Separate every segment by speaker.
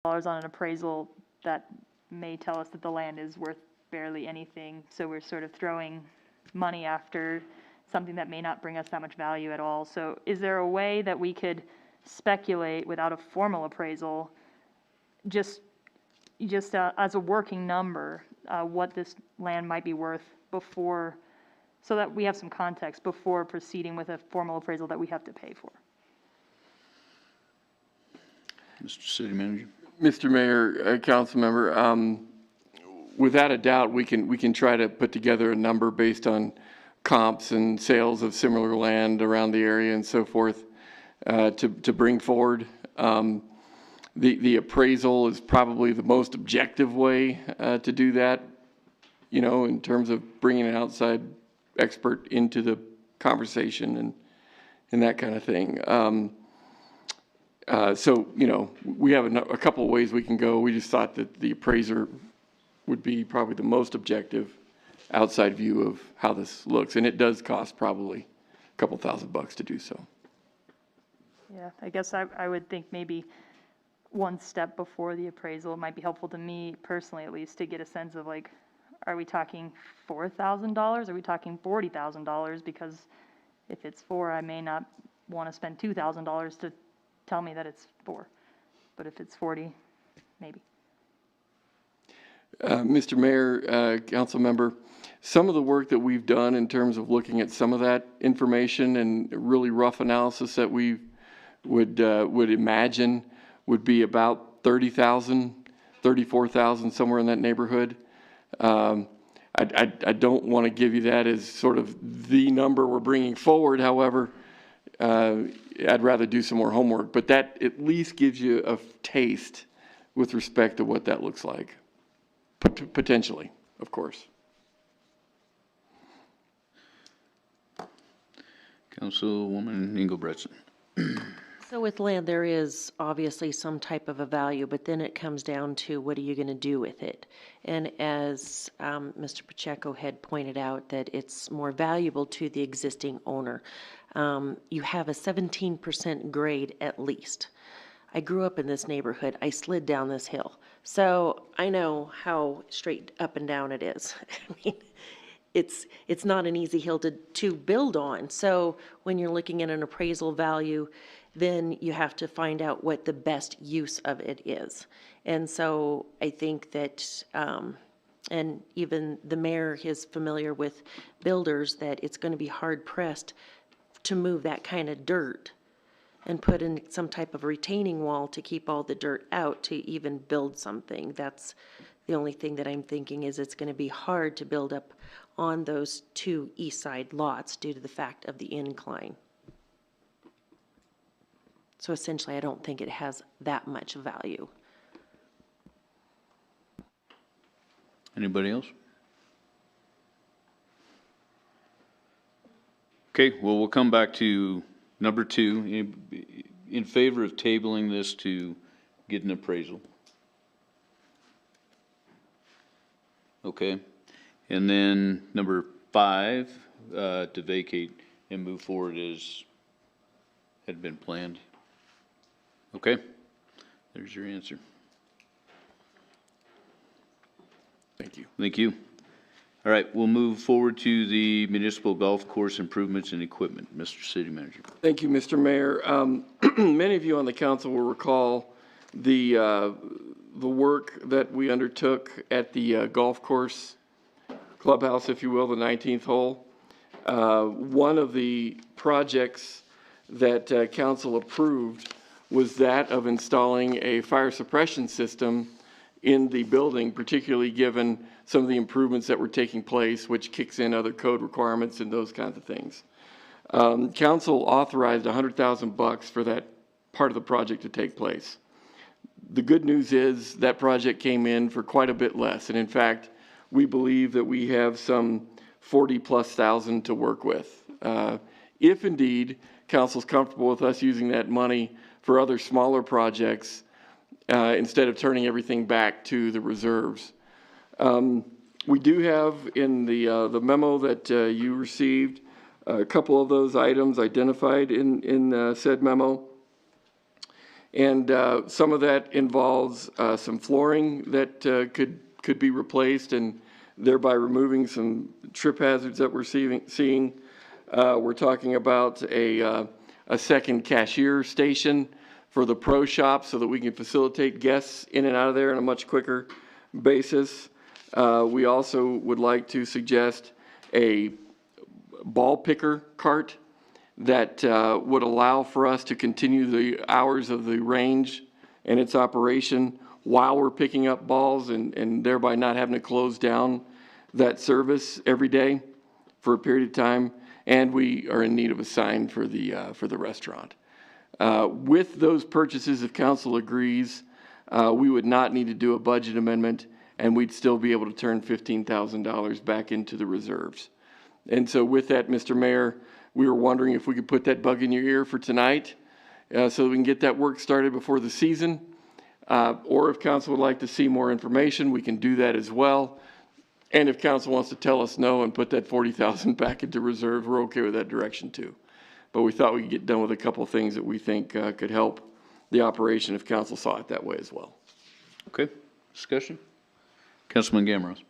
Speaker 1: on an appraisal that may tell us that the land is worth barely anything. So we're sort of throwing money after something that may not bring us that much value at all. So is there a way that we could speculate without a formal appraisal, just as a working number, what this land might be worth before, so that we have some context before proceeding with a formal appraisal that we have to pay for?
Speaker 2: Mr. City Manager.
Speaker 3: Mr. Mayor, council member, without a doubt, we can try to put together a number based on comps and sales of similar land around the area and so forth to bring forward. The appraisal is probably the most objective way to do that, you know, in terms of bringing an outside expert into the conversation and that kind of thing. So, you know, we have a couple of ways we can go. We just thought that the appraiser would be probably the most objective outside view of how this looks. And it does cost probably a couple $1,000 to do so.
Speaker 1: Yeah, I guess I would think maybe one step before the appraisal might be helpful to me personally, at least, to get a sense of, like, are we talking $4,000? Are we talking $40,000? Because if it's 4, I may not want to spend $2,000 to tell me that it's 4. But if it's 40, maybe.
Speaker 3: Mr. Mayor, council member, some of the work that we've done in terms of looking at some of that information and really rough analysis that we would imagine would be about 30,000, 34,000, somewhere in that neighborhood. I don't want to give you that as sort of the number we're bringing forward. However, I'd rather do some more homework, but that at least gives you a taste with respect to what that looks like. Potentially, of course.
Speaker 2: Councilwoman Engelbretson.
Speaker 4: So with land, there is obviously some type of a value, but then it comes down to what are you going to do with it? And as Mr. Pacheco had pointed out, that it's more valuable to the existing owner. You have a 17% grade at least. I grew up in this neighborhood. I slid down this hill. So I know how straight up and down it is. I mean, it's not an easy hill to build on. So when you're looking at an appraisal value, then you have to find out what the best use of it is. And so I think that, and even the mayor is familiar with builders, that it's going to be hard pressed to move that kind of dirt and put in some type of retaining wall to keep all the dirt out to even build something. That's the only thing that I'm thinking is it's going to be hard to build up on those 2 east side lots due to the fact of the incline. So essentially, I don't think it has that much value.
Speaker 2: Anybody else? Okay, well, we'll come back to number 2. In favor of tabling this to get an appraisal? Okay. And then number 5, to vacate and move forward as had been planned. Okay, there's your answer.
Speaker 3: Thank you.
Speaker 2: Thank you. All right, we'll move forward to the municipal golf course improvements and equipment. Mr. City Manager.
Speaker 3: Thank you, Mr. Mayor. Many of you on the council will recall the work that we undertook at the golf course clubhouse, if you will, the 19th hole. One of the projects that council approved was that of installing a fire suppression system in the building, particularly given some of the improvements that were taking place, which kicks in other code requirements and those kinds of things. Council authorized $100,000 for that part of the project to take place. The good news is that project came in for quite a bit less, and in fact, we believe that we have some 40+ thousand to work with. If indeed council's comfortable with us using that money for other smaller projects instead of turning everything back to the reserves. We do have in the memo that you received a couple of those items identified in said memo. And some of that involves some flooring that could be replaced, and thereby removing some trip hazards that we're seeing. We're talking about a second cashier station for the pro shop so that we can facilitate guests in and out of there on a much quicker basis. We also would like to suggest a ball picker cart that would allow for us to continue the hours of the range and its operation while we're picking up balls, and thereby not having to close down that service every day for a period of time. And we are in need of a sign for the restaurant. With those purchases, if council agrees, we would not need to do a budget amendment, and we'd still be able to turn $15,000 back into the reserves. And so with that, Mr. Mayor, we were wondering if we could put that bug in your ear for tonight so that we can get that work started before the season. Or if council would like to see more information, we can do that as well. And if council wants to tell us no and put that $40,000 back into reserve, we're okay with that direction too. But we thought we could get done with a couple of things that we think could help the operation if council saw it that way as well.
Speaker 2: Okay, discussion? Councilman Gamros.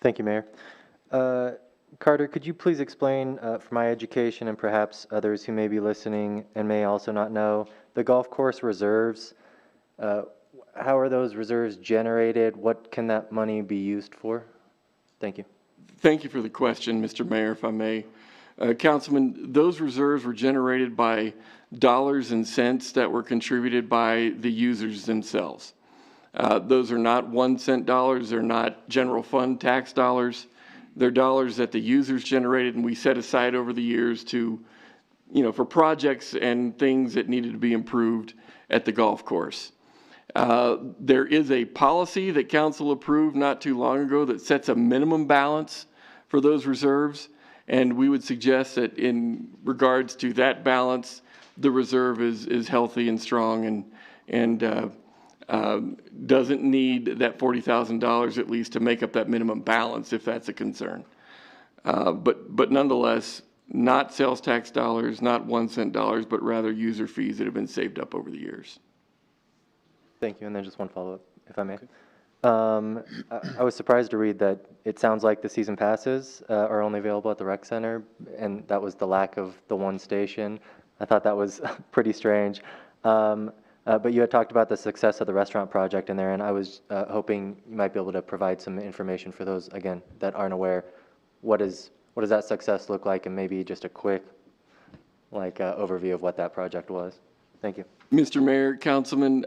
Speaker 5: Thank you, Mayor. Carter, could you please explain for my education and perhaps others who may be listening and may also not know, the golf course reserves, how are those reserves generated? What can that money be used for? Thank you.
Speaker 3: Thank you for the question, Mr. Mayor, if I may. Councilman, those reserves were generated by dollars and cents that were contributed by the users themselves. Those are not 1 cent dollars. They're not general fund tax dollars. They're dollars that the users generated and we set aside over the years to, for projects and things that needed to be improved at the golf course. There is a policy that council approved not too long ago that sets a minimum balance for those reserves. And we would suggest that in regards to that balance, the reserve is healthy and strong and doesn't need that $40,000 at least to make up that minimum balance if that's a concern. But nonetheless, not sales tax dollars, not 1 cent dollars, but rather user fees that have been saved up over the years.
Speaker 5: Thank you. And then just one follow-up, if I may. I was surprised to read that it sounds like the season passes are only available at the rec center, and that was the lack of the one station. I thought that was pretty strange. But you had talked about the success of the restaurant project in there, and I was hoping you might be able to provide some information for those, again, that aren't aware. What does that success look like, and maybe just a quick overview of what that project was? Thank you.
Speaker 3: Mr. Mayor, Councilman,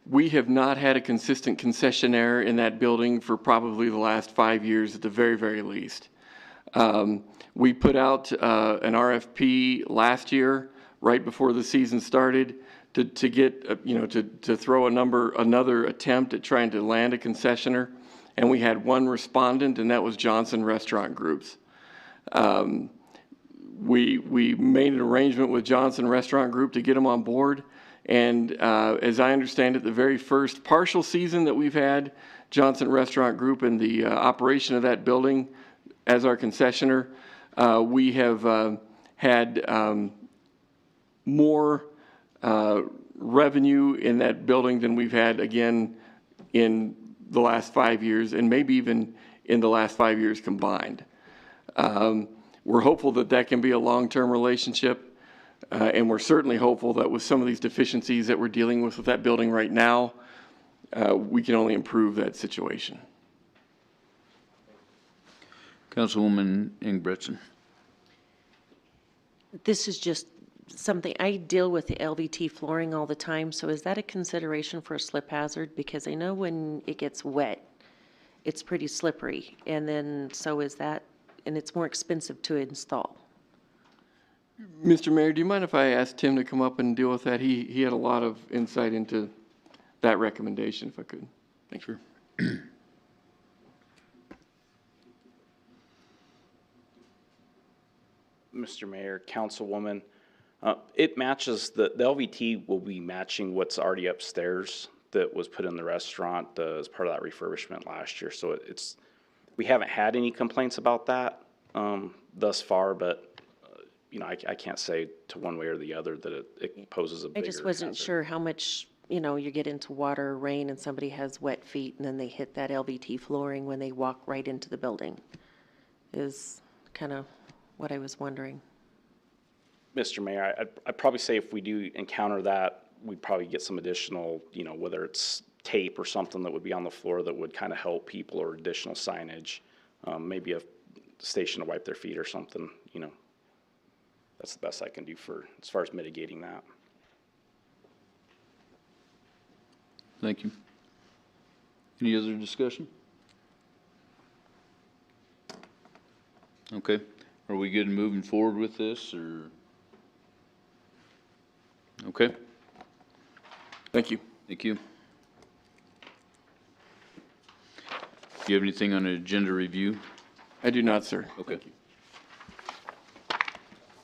Speaker 3: we have not had a consistent concessionaire in that building for probably the last 5 years at the very, very least. We put out an RFP last year, right before the season started, to get, to throw another attempt at trying to land a concessionaire. And we had one respondent, and that was Johnson Restaurant Groups. We made an arrangement with Johnson Restaurant Group to get them on board. And as I understand it, the very first partial season that we've had, Johnson Restaurant Group and the operation of that building as our concessionaire, we have had more revenue in that building than we've had, again, in the last 5 years, and maybe even in the last 5 years combined. We're hopeful that that can be a long-term relationship. And we're certainly hopeful that with some of these deficiencies that we're dealing with that building right now, we can only improve that situation.
Speaker 2: Councilwoman Ingebretson.
Speaker 4: This is just something, I deal with the LVT flooring all the time, so is that a consideration for a slip hazard? Because I know when it gets wet, it's pretty slippery, and then so is that, and it's more expensive to install.
Speaker 3: Mr. Mayor, do you mind if I ask Tim to come up and deal with that? He had a lot of insight into that recommendation, if I could. Thanks.
Speaker 2: Sure.
Speaker 6: Mr. Mayor, Councilwoman, it matches, the LVT will be matching what's already upstairs that was put in the restaurant as part of that refurbishment last year. So we haven't had any complaints about that thus far, but you know, I can't say to one way or the other that it poses a
Speaker 4: I
Speaker 6: bigger
Speaker 4: just wasn't
Speaker 6: hazard.
Speaker 4: sure how much, you get into water or rain and somebody has wet feet and then they hit that LVT flooring when they walk right into the building, is kind of what I was wondering.
Speaker 6: Mr. Mayor, I'd probably say if we do encounter that, we'd probably get some additional, you know, whether it's tape or something that would be on the floor that would kind of help people, or additional signage, maybe a station to wipe their feet or something, you know. That's the best I can do as far as mitigating that.
Speaker 2: Thank you. Any other discussion? Okay, are we good in moving forward with this, or? Okay,
Speaker 3: Thank you.
Speaker 2: thank you. Do you have anything on the agenda review?
Speaker 3: I do not, sir.
Speaker 2: Okay.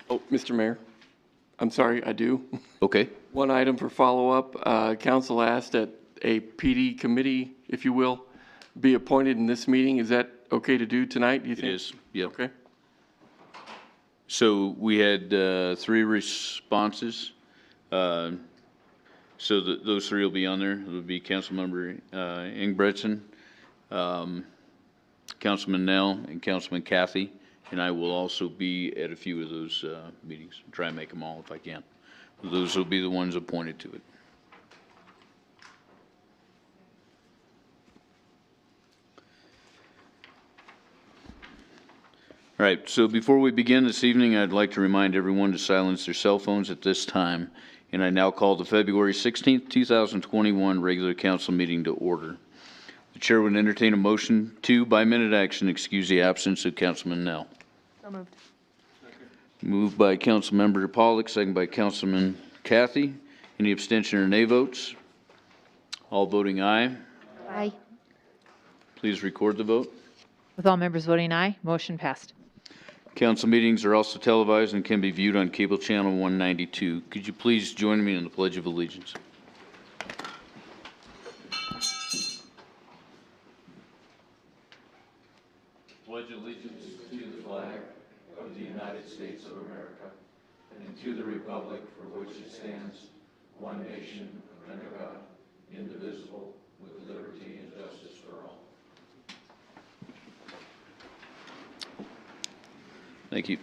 Speaker 3: Oh, Mr. Mayor, I'm sorry, I do.
Speaker 2: Okay,
Speaker 3: One item for follow-up. Council asked that a PD committee, if you will, be appointed in this meeting. Is that okay to do tonight, do you
Speaker 2: it
Speaker 3: think?
Speaker 2: is, yep.
Speaker 3: Okay.
Speaker 2: So we had 3 responses. So those 3 will be on there. It would be Councilmember Ingebretson, Councilman Nell, and Councilman Kathy. And I will also be at a few of those meetings. Try and make them all if I can. Those will be the ones appointed to it. All right, so before we begin this evening, I'd like to remind everyone to silence their cell phones at this time. And I now call the February 16th, 2021 regular council meeting to order. The chair would entertain a motion to, by minute action, excuse the absence of Councilman Nell.
Speaker 1: So moved.
Speaker 2: Moved by Councilmember Pollock, second by Councilman Kathy. Any abstention or nay votes? All voting aye.
Speaker 7: Aye.
Speaker 2: Please record the vote.
Speaker 7: With all members voting aye, motion passed.
Speaker 2: Council meetings are also televised and can be viewed on cable channel 192. Could you please join me in the Pledge of Allegiance? Pledge allegiance to the flag of the United States of America and to the republic for which it stands, one nation, under God, indivisible, with liberty and justice for all. Thank you.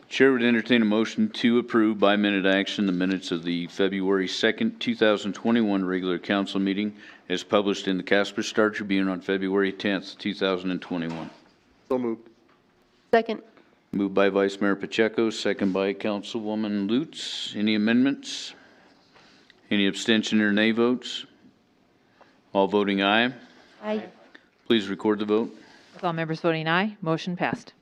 Speaker 2: Chair would entertain a motion to approve by minute action the minutes of the February 2nd, 2021 regular council meeting as published in the Casper Star Tribune on February 10th, 2021.
Speaker 8: So moved.
Speaker 7: Second.
Speaker 2: Moved by Vice Mayor Pacheco, second by Councilwoman Lutz. Any amendments? Any abstention or nay votes? All voting aye.
Speaker 7: Aye.
Speaker 2: Please record the vote.
Speaker 7: With all members voting aye, motion passed.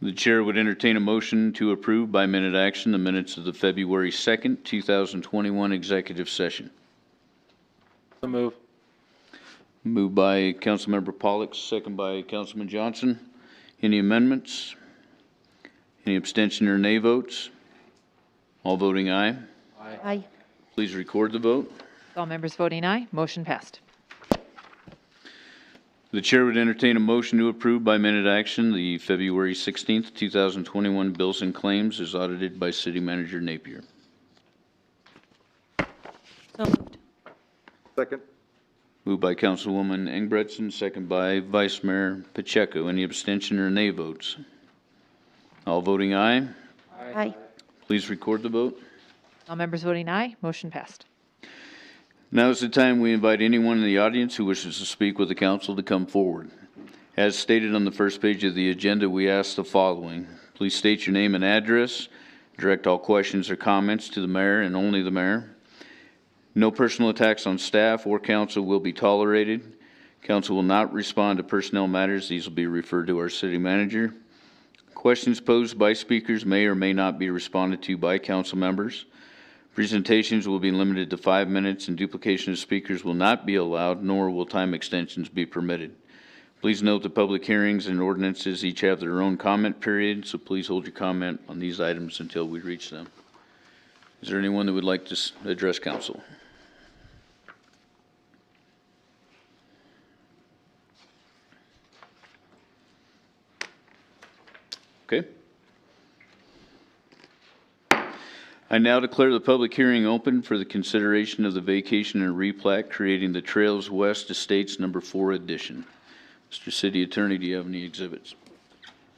Speaker 2: The chair would entertain a motion to approve by minute action the minutes of the February 2nd, 2021 executive session.
Speaker 8: So move.
Speaker 2: Moved by Councilmember Pollock, second by Councilman Johnson. Any amendments? Any abstention or nay votes? All voting aye.
Speaker 7: Aye.
Speaker 2: Please record the vote.
Speaker 7: With all members voting aye, motion passed.
Speaker 2: The chair would entertain a motion to approve by minute action the February 16th, 2021 bills and claims as audited by City Manager Napier.
Speaker 7: So moved.
Speaker 8: Second.
Speaker 2: Moved by Councilwoman Ingebretson, second by Vice Mayor Pacheco. Any abstention or nay votes? All voting aye.
Speaker 7: Aye.
Speaker 2: Please record the vote.
Speaker 7: All members voting aye, motion passed.
Speaker 2: Now is the time we invite anyone in the audience who wishes to speak with the council to come forward. As stated on the first page of the agenda, we ask the following. Please state your name and address. Direct all questions or comments to the mayor and only the mayor. No personal attacks on staff or council will be tolerated. Council will not respond to personnel matters. These will be referred to our city manager. Questions posed by speakers may or may not be responded to by council members. Presentations will be limited to 5 minutes and duplication of speakers will not be allowed, nor will time extensions be permitted. Please note that public hearings and ordinances each have their own comment period, so please hold your comment on these items until we reach them. Is there anyone that would like to address council? Okay. I now declare the public hearing open for the consideration of the vacation and replat creating the Trails West Estates Number 4 addition. Mr. City Attorney, do you have any exhibits?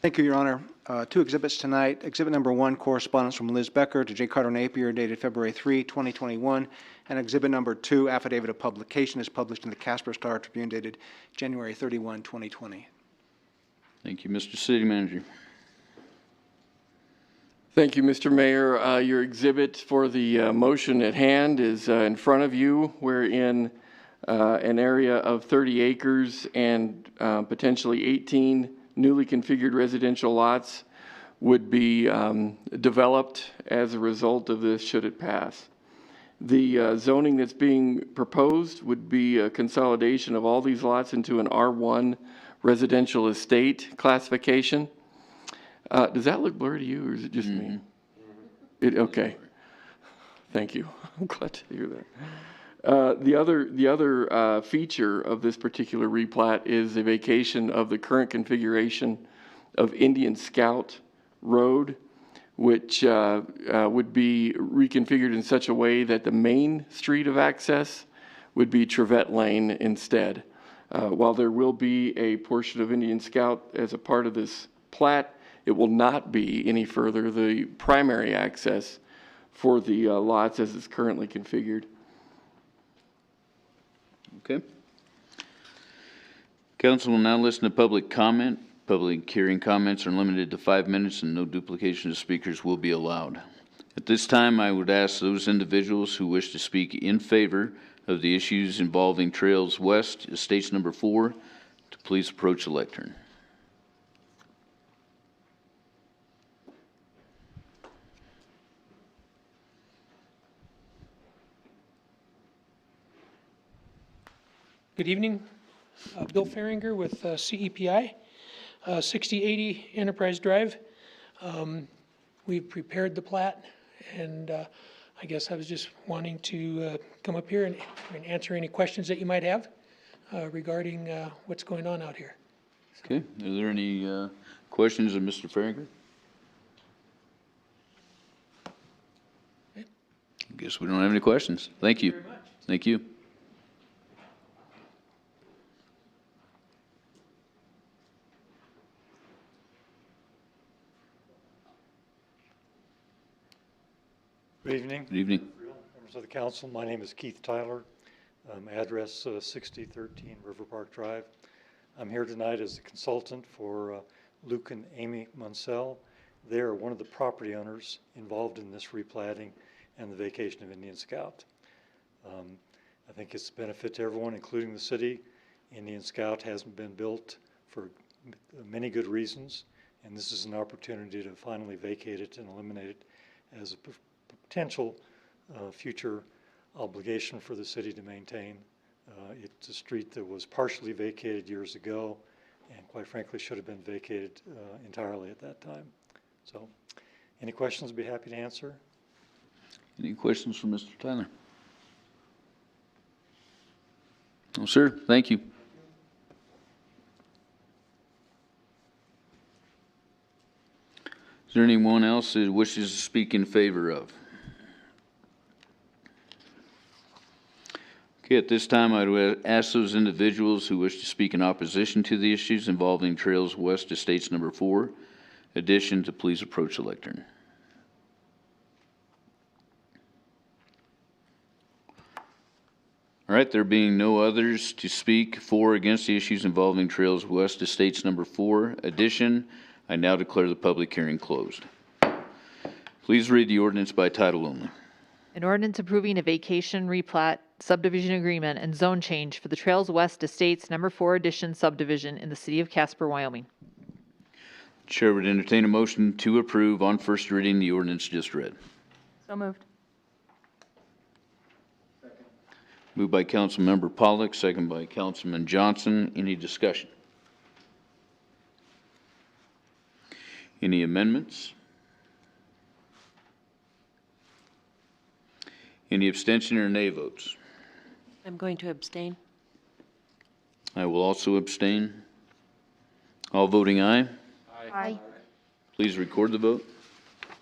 Speaker 9: Thank you, Your Honor. Two exhibits tonight. Exhibit number 1, correspondence from Liz Becker to J. Carter Napier dated February 3, 2021. And exhibit number 2, affidavit of publication, is published in the Casper Star Tribune dated January 31, 2020.
Speaker 2: Thank you, Mr. City Manager.
Speaker 3: Thank you, Mr. Mayor. Your exhibit for the motion at hand is in front of you. We're in an area of 30 acres and potentially 18 newly configured residential lots would be developed as a result of this should it pass. The zoning that's being proposed would be a consolidation of all these lots into an R1 residential estate classification. Does that look blurry to you, or is it just me? Okay. Thank you. I'm glad to hear that. The other feature of this particular replat is a vacation of the current configuration of Indian Scout Road, which would be reconfigured in such a way that the main street of access would be Trevette Lane instead. While there will be a portion of Indian Scout as a part of this plat, it will not be any further the primary access for the lots as it's currently configured.
Speaker 2: Okay. Council will now listen to public comment. Public hearing comments are limited to 5 minutes and no duplication of speakers will be allowed. At this time, I would ask those individuals who wish to speak in favor of the issues involving Trails West, Estates Number 4, to please approach the lectern.
Speaker 10: Good evening. Bill Farringer with CEPI, 6080 Enterprise Drive. We've prepared the plat, and I guess I was just wanting to come up here and answer any questions that you might have regarding what's going on out here.
Speaker 2: Okay. Are there any questions of Mr. Farringer? I guess we don't have any questions. Thank you.
Speaker 10: Thank you very much.
Speaker 2: Thank you.
Speaker 11: Good evening.
Speaker 2: Good evening.
Speaker 11: Members of the council, my name is Keith Tyler. Address 6013 River Park Drive. I'm here tonight as a consultant for Luke and Amy Munsell. They are one of the property owners involved in this replatting and the vacation of Indian Scout. I think it's a benefit to everyone, including the city. Indian Scout hasn't been built for many good reasons, and this is an opportunity to finally vacate it and eliminate it as a potential future obligation for the city to maintain. It's a street that was partially vacated years ago and quite frankly should have been vacated entirely at that time. So any questions I'd be happy to answer.
Speaker 2: Any questions for Mr. Tyler? No, sir. Thank you. Is there anyone else that wishes to speak in favor of? Okay, at this time, I would ask those individuals who wish to speak in opposition to the issues involving Trails West Estates Number 4 addition to please approach the lectern. All right, there being no others to speak for or against the issues involving Trails West Estates Number 4 addition, I now declare the public hearing closed. Please read the ordinance by title only.
Speaker 7: An ordinance approving a vacation, replat, subdivision agreement, and zone change for the Trails West Estates Number 4 Addition subdivision in the city of Casper, Wyoming.
Speaker 2: Chair would entertain a motion to approve on first reading the ordinance just read.
Speaker 1: So moved.
Speaker 2: Moved by Councilmember Pollock, second by Councilman Johnson. Any discussion? Any amendments? Any abstention or nay votes?
Speaker 4: I'm going to abstain.
Speaker 2: I will also abstain. All voting aye.
Speaker 1: Aye.
Speaker 2: Please record the vote.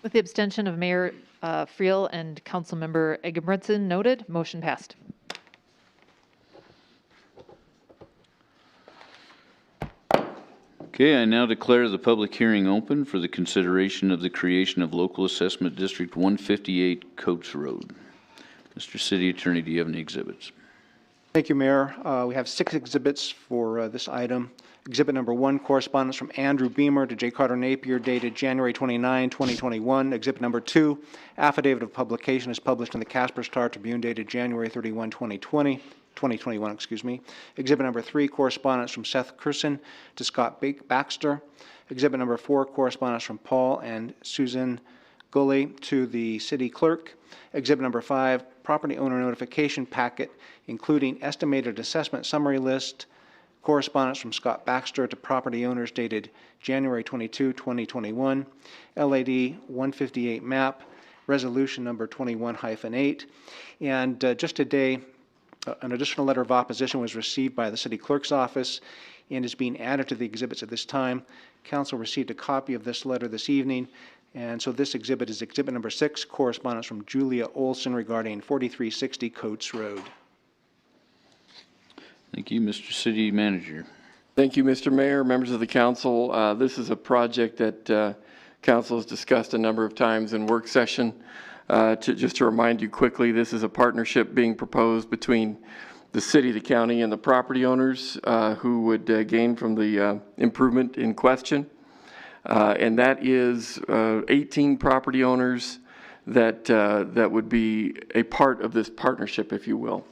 Speaker 7: With the abstention of Mayor Friel and Councilmember Egebretson noted, motion passed.
Speaker 2: Okay, I now declare the public hearing open for the consideration of the creation of Local Assessment District 158 Coates Road. Mr. City Attorney, do you have any exhibits?
Speaker 9: Thank you, Mayor. We have 6 exhibits for this item. Exhibit number 1, correspondence from Andrew Beamer to J. Carter Napier dated January 29, 2021. Exhibit number 2, affidavit of publication is published in the Casper Star Tribune dated January 31, 2021, excuse me. Exhibit number 3, correspondence from Seth Curson to Scott Baxter. Exhibit number 4, correspondence from Paul and Susan Gully to the city clerk. Exhibit number 5, property owner notification packet, including estimated assessment summary list, correspondence from Scott Baxter to property owners dated January 22, 2021, LAD 158 map, resolution number 21-8. And just today, an additional letter of opposition was received by the city clerk's office and is being added to the exhibits at this time. Council received a copy of this letter this evening, and so this exhibit is exhibit number 6, correspondence from Julia Olson regarding 4360 Coates Road.
Speaker 2: Thank you, Mr. City Manager.
Speaker 3: Thank you, Mr. Mayor, members of the council. This is a project that council has discussed a number of times in work session. Just to remind you quickly, this is a partnership being proposed between the city, the county, and the property owners who would gain from the improvement in question. And that is 18 property owners that would be a part of this partnership, if you will.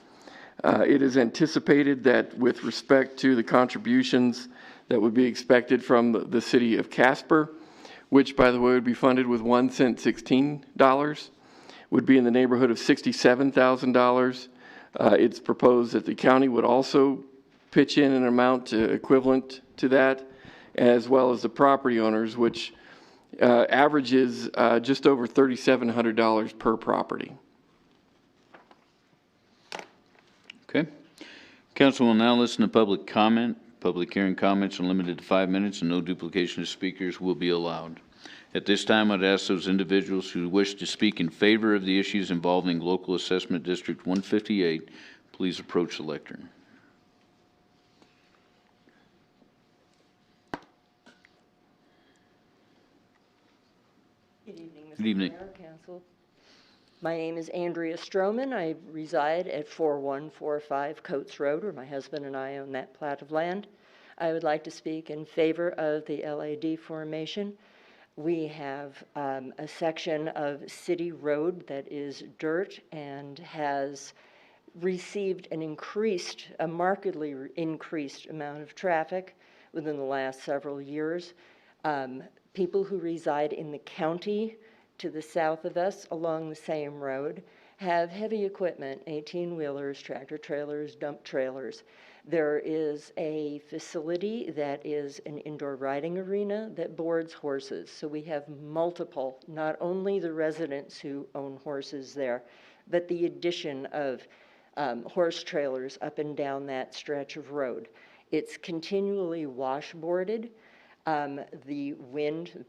Speaker 3: It is anticipated that with respect to the contributions that would be expected from the city of Casper, which, by the way, would be funded with 1 cent $16, would be in the neighborhood of $67,000. It's proposed that the county would also pitch in an amount equivalent to that, as well as the property owners, which averages just over $3,700 per property.
Speaker 2: Okay. Council will now listen to public comment. Public hearing comments are limited to 5 minutes and no duplication of speakers will be allowed. At this time, I'd ask those individuals who wish to speak in favor of the issues involving Local Assessment District 158, please approach the lectern.
Speaker 12: Good evening, Mr.
Speaker 2: Good evening.
Speaker 12: Mayor, Council. My name is Andrea Stroman. I reside at 4145 Coates Road, where my husband and I own that plat of land. I would like to speak in favor of the LAD formation. We have a section of city road that is dirt and has received a markedly increased amount of traffic within the last several years. People who reside in the county to the south of us along the same road have heavy equipment, 18-wheelers, tractor trailers, dump trailers. There is a facility that is an indoor riding arena that boards horses. So we have multiple, not only the residents who own horses there, but the addition of horse trailers up and down that stretch of road. It's continually washboarded. The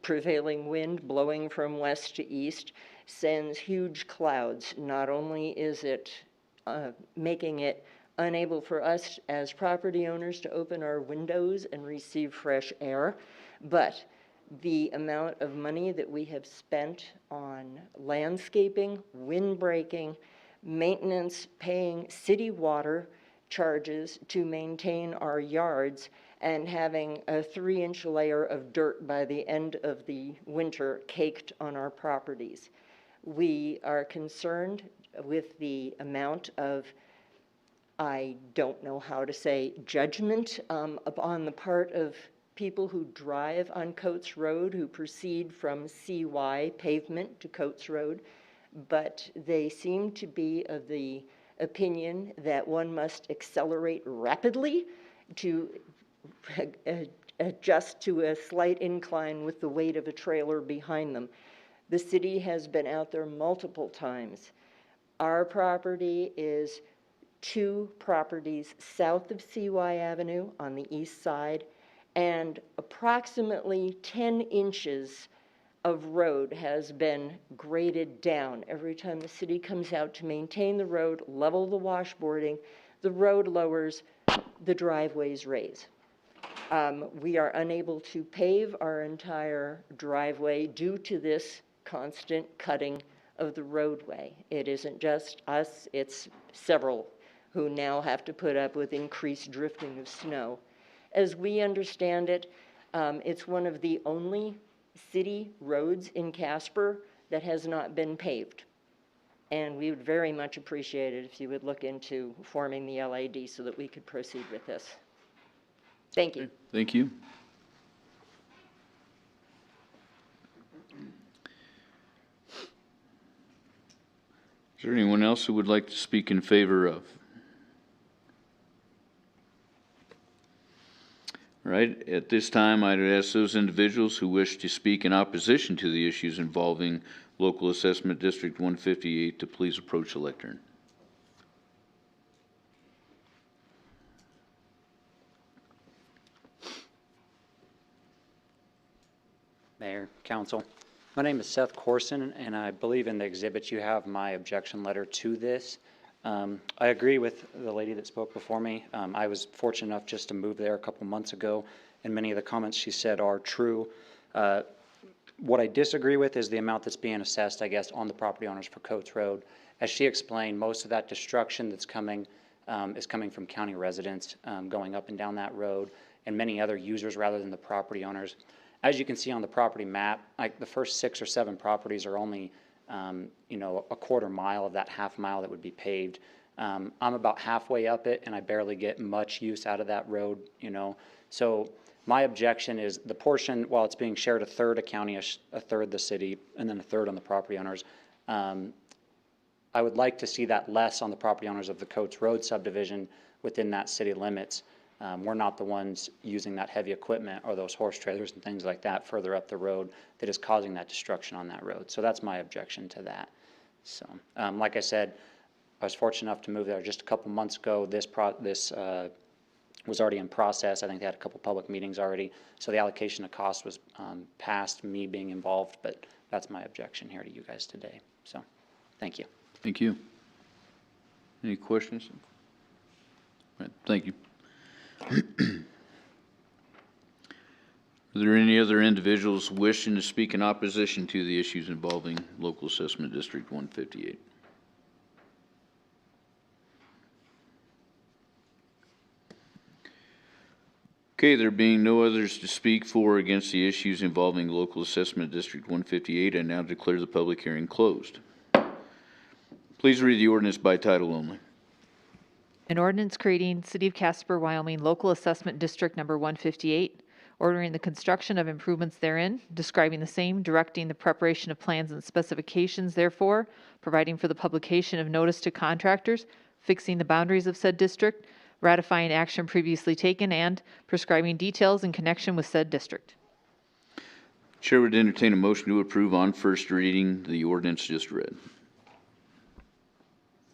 Speaker 12: prevailing wind blowing from west to east sends huge clouds. Not only is it making it unable for us as property owners to open our windows and receive fresh air, but the amount of money that we have spent on landscaping, windbreaking, maintenance, paying city water charges to maintain our yards, and having a 3-inch layer of dirt by the end of the winter caked on our properties. We are concerned with the amount of, I don't know how to say, judgment upon the part of people who drive on Coates Road, who proceed from CY pavement to Coates Road, but they seem to be of the opinion that one must accelerate rapidly to adjust to a slight incline with the weight of a trailer behind them. The city has been out there multiple times. Our property is 2 properties south of CY Avenue on the east side and approximately 10 inches of road has been graded down. Every time the city comes out to maintain the road, level the washboarding, the road lowers, the driveways raise. We are unable to pave our entire driveway due to this constant cutting of the roadway. It isn't just us, it's several who now have to put up with increased drifting of snow. As we understand it, it's one of the only city roads in Casper that has not been paved. And we would very much appreciate it if you would look into forming the LAD so that we could proceed with this. Thank you.
Speaker 2: Thank you. Is there anyone else who would like to speak in favor of? All right, at this time, I'd ask those individuals who wish to speak in opposition to the issues involving Local Assessment District 158 to please approach the lectern.
Speaker 13: Mayor, Council. My name is Seth Corson, and I believe in the exhibit you have my objection letter to this. I agree with the lady that spoke before me. I was fortunate enough just to move there a couple months ago, and many of the comments she said are true. What I disagree with is the amount that's being assessed, I guess, on the property owners for Coates Road. As she explained, most of that destruction that's coming is coming from county residents going up and down that road, and many other users rather than the property owners. As you can see on the property map, like the first 6 or 7 properties are only, you know, a quarter mile of that half mile that would be paved. I'm about halfway up it, and I barely get much use out of that road, you know. So my objection is the portion, while it's being shared a third a county, a third the city, and then a third on the property owners. I would like to see that less on the property owners of the Coates Road subdivision within that city limits. We're not the ones using that heavy equipment or those horse trailers and things like that further up the road that is causing that destruction on that road. So that's my objection to that. So, like I said, I was fortunate enough to move there just a couple months ago. This was already in process. I think they had a couple public meetings already. So the allocation of cost was past me being involved, but that's my objection here to you guys today. So, thank you.
Speaker 2: Thank you. Any questions? All right, thank you. Are there any other individuals wishing to speak in opposition to the issues involving Local Assessment District 158? Okay, there being no others to speak for or against the issues involving Local Assessment District 158, I now declare the public hearing closed. Please read the ordinance by title only.
Speaker 7: An ordinance creating City of Casper, Wyoming Local Assessment District Number 158, ordering the construction of improvements therein, describing the same, directing the preparation of plans and specifications therefore, providing for the publication of notice to contractors, fixing the boundaries of said district, ratifying action previously taken, and prescribing details in connection with said district.
Speaker 2: Chair would entertain a motion to approve on first reading the ordinance just read.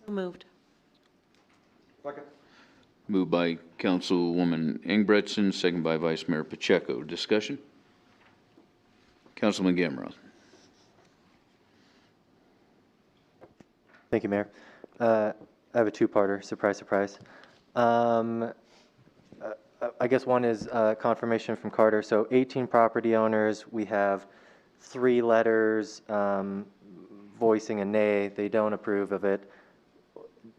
Speaker 4: So moved.
Speaker 8: Second.
Speaker 2: Moved by Councilwoman Engbretson, second by Vice Mayor Pacheco. Discussion? Councilman Gamroth.
Speaker 5: Thank you, Mayor. I have a two-parter, surprise, surprise. I guess one is confirmation from Carter. So 18 property owners, we have 3 letters voicing a nay, they don't approve of it.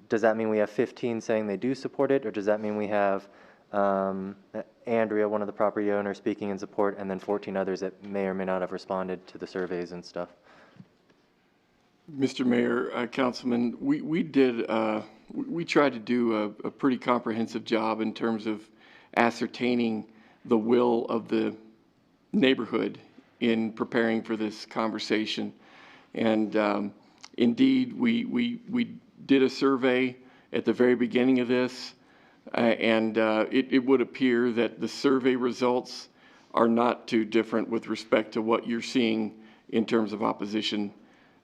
Speaker 5: Does that mean we have 15 saying they do support it, or does that mean we have Andrea, one of the property owners, speaking in support, and then 14 others that may or may not have responded to the surveys and stuff?
Speaker 3: Mr. Mayor, Councilman, we tried to do a pretty comprehensive job in terms of ascertaining the will of the neighborhood in preparing for this conversation. And indeed, we did a survey at the very beginning of this, and it would appear that the survey results are not too different with respect to what you're seeing in terms of opposition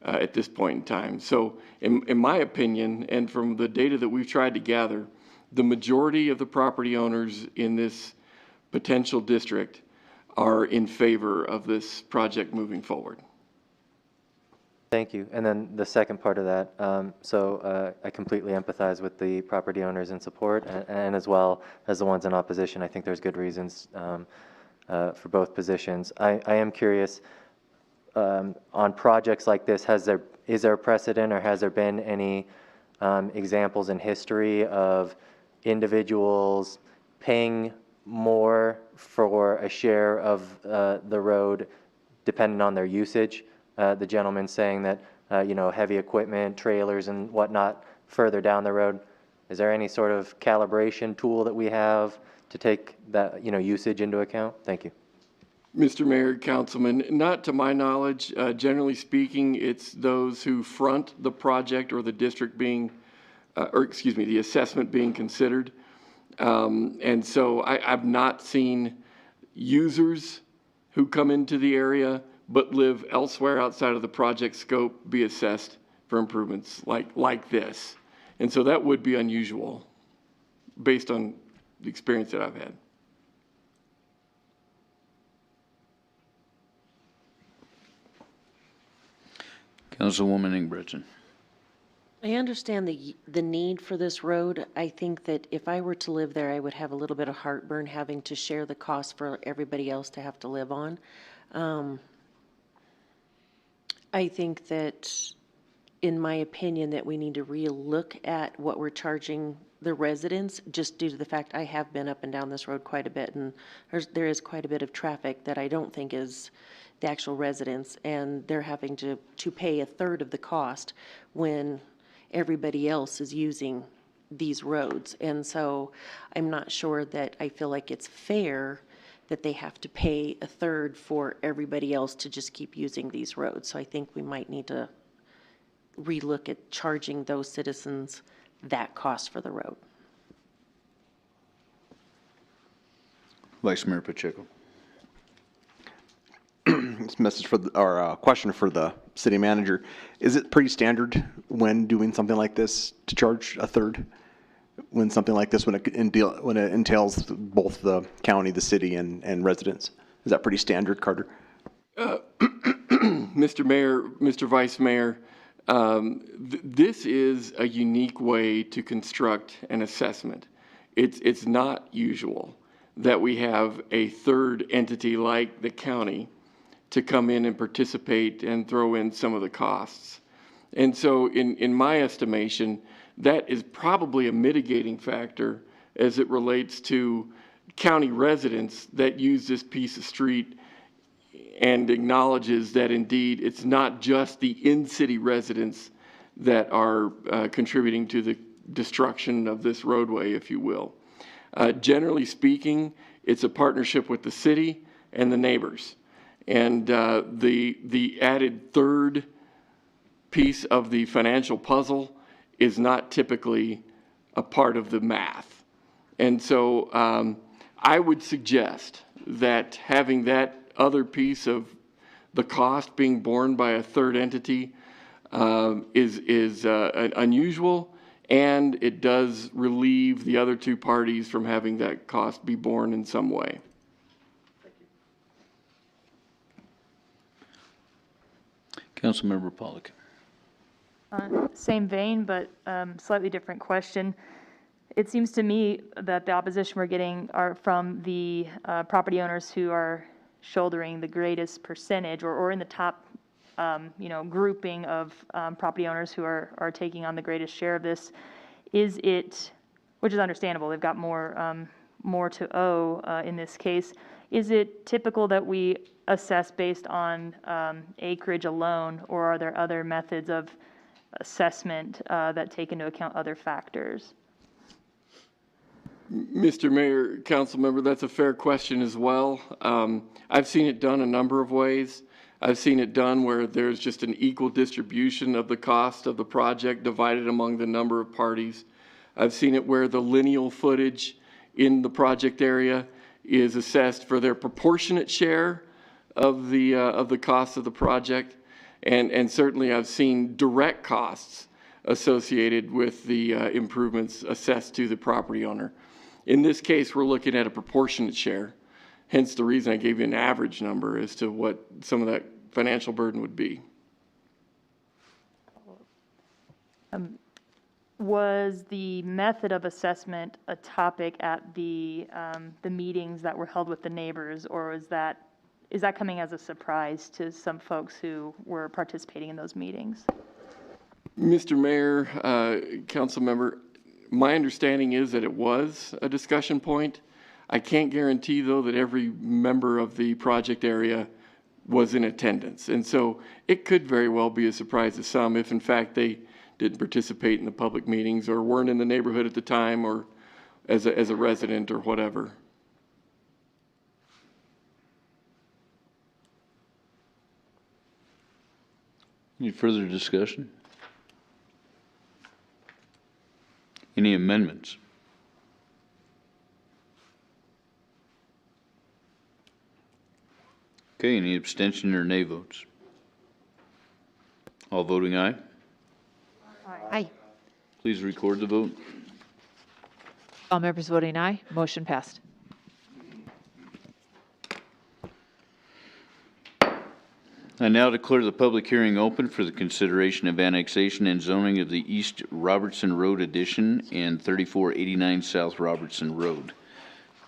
Speaker 3: at this point in time. So in my opinion, and from the data that we've tried to gather, the majority of the property owners in this potential district are in favor of this project moving forward.
Speaker 5: Thank you. And then the second part of that, I completely empathize with the property owners in support and as well as the ones in opposition. I think there's good reasons for both positions. I am curious, on projects like this, is there a precedent or has there been any examples in history of individuals paying more for a share of the road depending on their usage? The gentleman saying that, heavy equipment, trailers and whatnot further down the road. Is there any sort of calibration tool that we have to take that, usage into account? Thank you.
Speaker 3: Mr. Mayor, Councilman, not to my knowledge. Generally speaking, it's those who front the project or the district being, the assessment being considered. And so I've not seen users who come into the area but live elsewhere outside of the project scope be assessed for improvements like this. And so that would be unusual based on the experience that I've had.
Speaker 2: Councilwoman Ingebretson.
Speaker 4: I understand the need for this road. I think that if I were to live there, I would have a little bit of heartburn having to share the cost for everybody else to have to live on. I think that, in my opinion, that we need to relook at what we're charging the residents, just due to the fact I have been up and down this road quite a bit, and there is quite a bit of traffic that I don't think is the actual residents, and they're having to pay a third of the cost when everybody else is using these roads. And so I'm not sure that I feel like it's fair that they have to pay a third for everybody else to just keep using these roads. So I think we might need to relook at charging those citizens that cost for the road.
Speaker 2: Vice Mayor Pacheco.
Speaker 8: This message for question for the city manager. Is it pretty standard when doing something like this to charge a third? When something like this, when it entails both the county, the city, and residents? Is that pretty standard, Carter?
Speaker 3: Mr. Mayor, Mr. Vice Mayor, this is a unique way to construct an assessment. It's not usual that we have a third entity like the county to come in and participate and throw in some of the costs. And so in my estimation, that is probably a mitigating factor as it relates to county residents that use this piece of street, and acknowledges that indeed it's not just the in-city residents that are contributing to the destruction of this roadway, if you will. Generally speaking, it's a partnership with the city and the neighbors. And the added third piece of the financial puzzle is not typically a part of the math. And so I would suggest that having that other piece of the cost being borne by a third entity is unusual, and it does relieve the other two parties from having that cost be borne in some way.
Speaker 2: Councilmember Pollock.
Speaker 1: Same vein, but slightly different question. It seems to me that the opposition we're getting are from the property owners who are shouldering the greatest percentage, or in the top, grouping of property owners who are taking on the greatest share of this. Is it, which is understandable, they've got more to owe in this case. Is it typical that we assess based on acreage alone, or are there other methods of assessment that take into account other factors?
Speaker 3: Mr. Mayor, council member, that's a fair question as well. I've seen it done a number of ways. I've seen it done where there's just an equal distribution of the cost of the project divided among the number of parties. I've seen it where the lineal footage in the project area is assessed for their proportionate share of the cost of the project. And certainly I've seen direct costs associated with the improvements assessed to the property owner. In this case, we're looking at a proportionate share. hence the reason I gave you an average number as to what some of that financial burden would be.
Speaker 1: Was the method of assessment a topic at the meetings that were held with the neighbors, or is that coming as a surprise to some folks who were participating in those meetings?
Speaker 3: Mr. Mayor, council member, my understanding is that it was a discussion point. I can't guarantee, though, that every member of the project area was in attendance. And so it could very well be a surprise to some if, in fact, they didn't participate in the public meetings or weren't in the neighborhood at the time or as a resident or whatever.
Speaker 2: Any further discussion? Any amendments? Okay, any abstention or nay votes? All voting aye.
Speaker 7: Aye.
Speaker 2: Please record the vote.
Speaker 7: All members voting aye, motion passed.
Speaker 2: I now declare the public hearing open for the consideration of annexation and zoning of the East Robertson Road addition and 3489 South Robertson Road.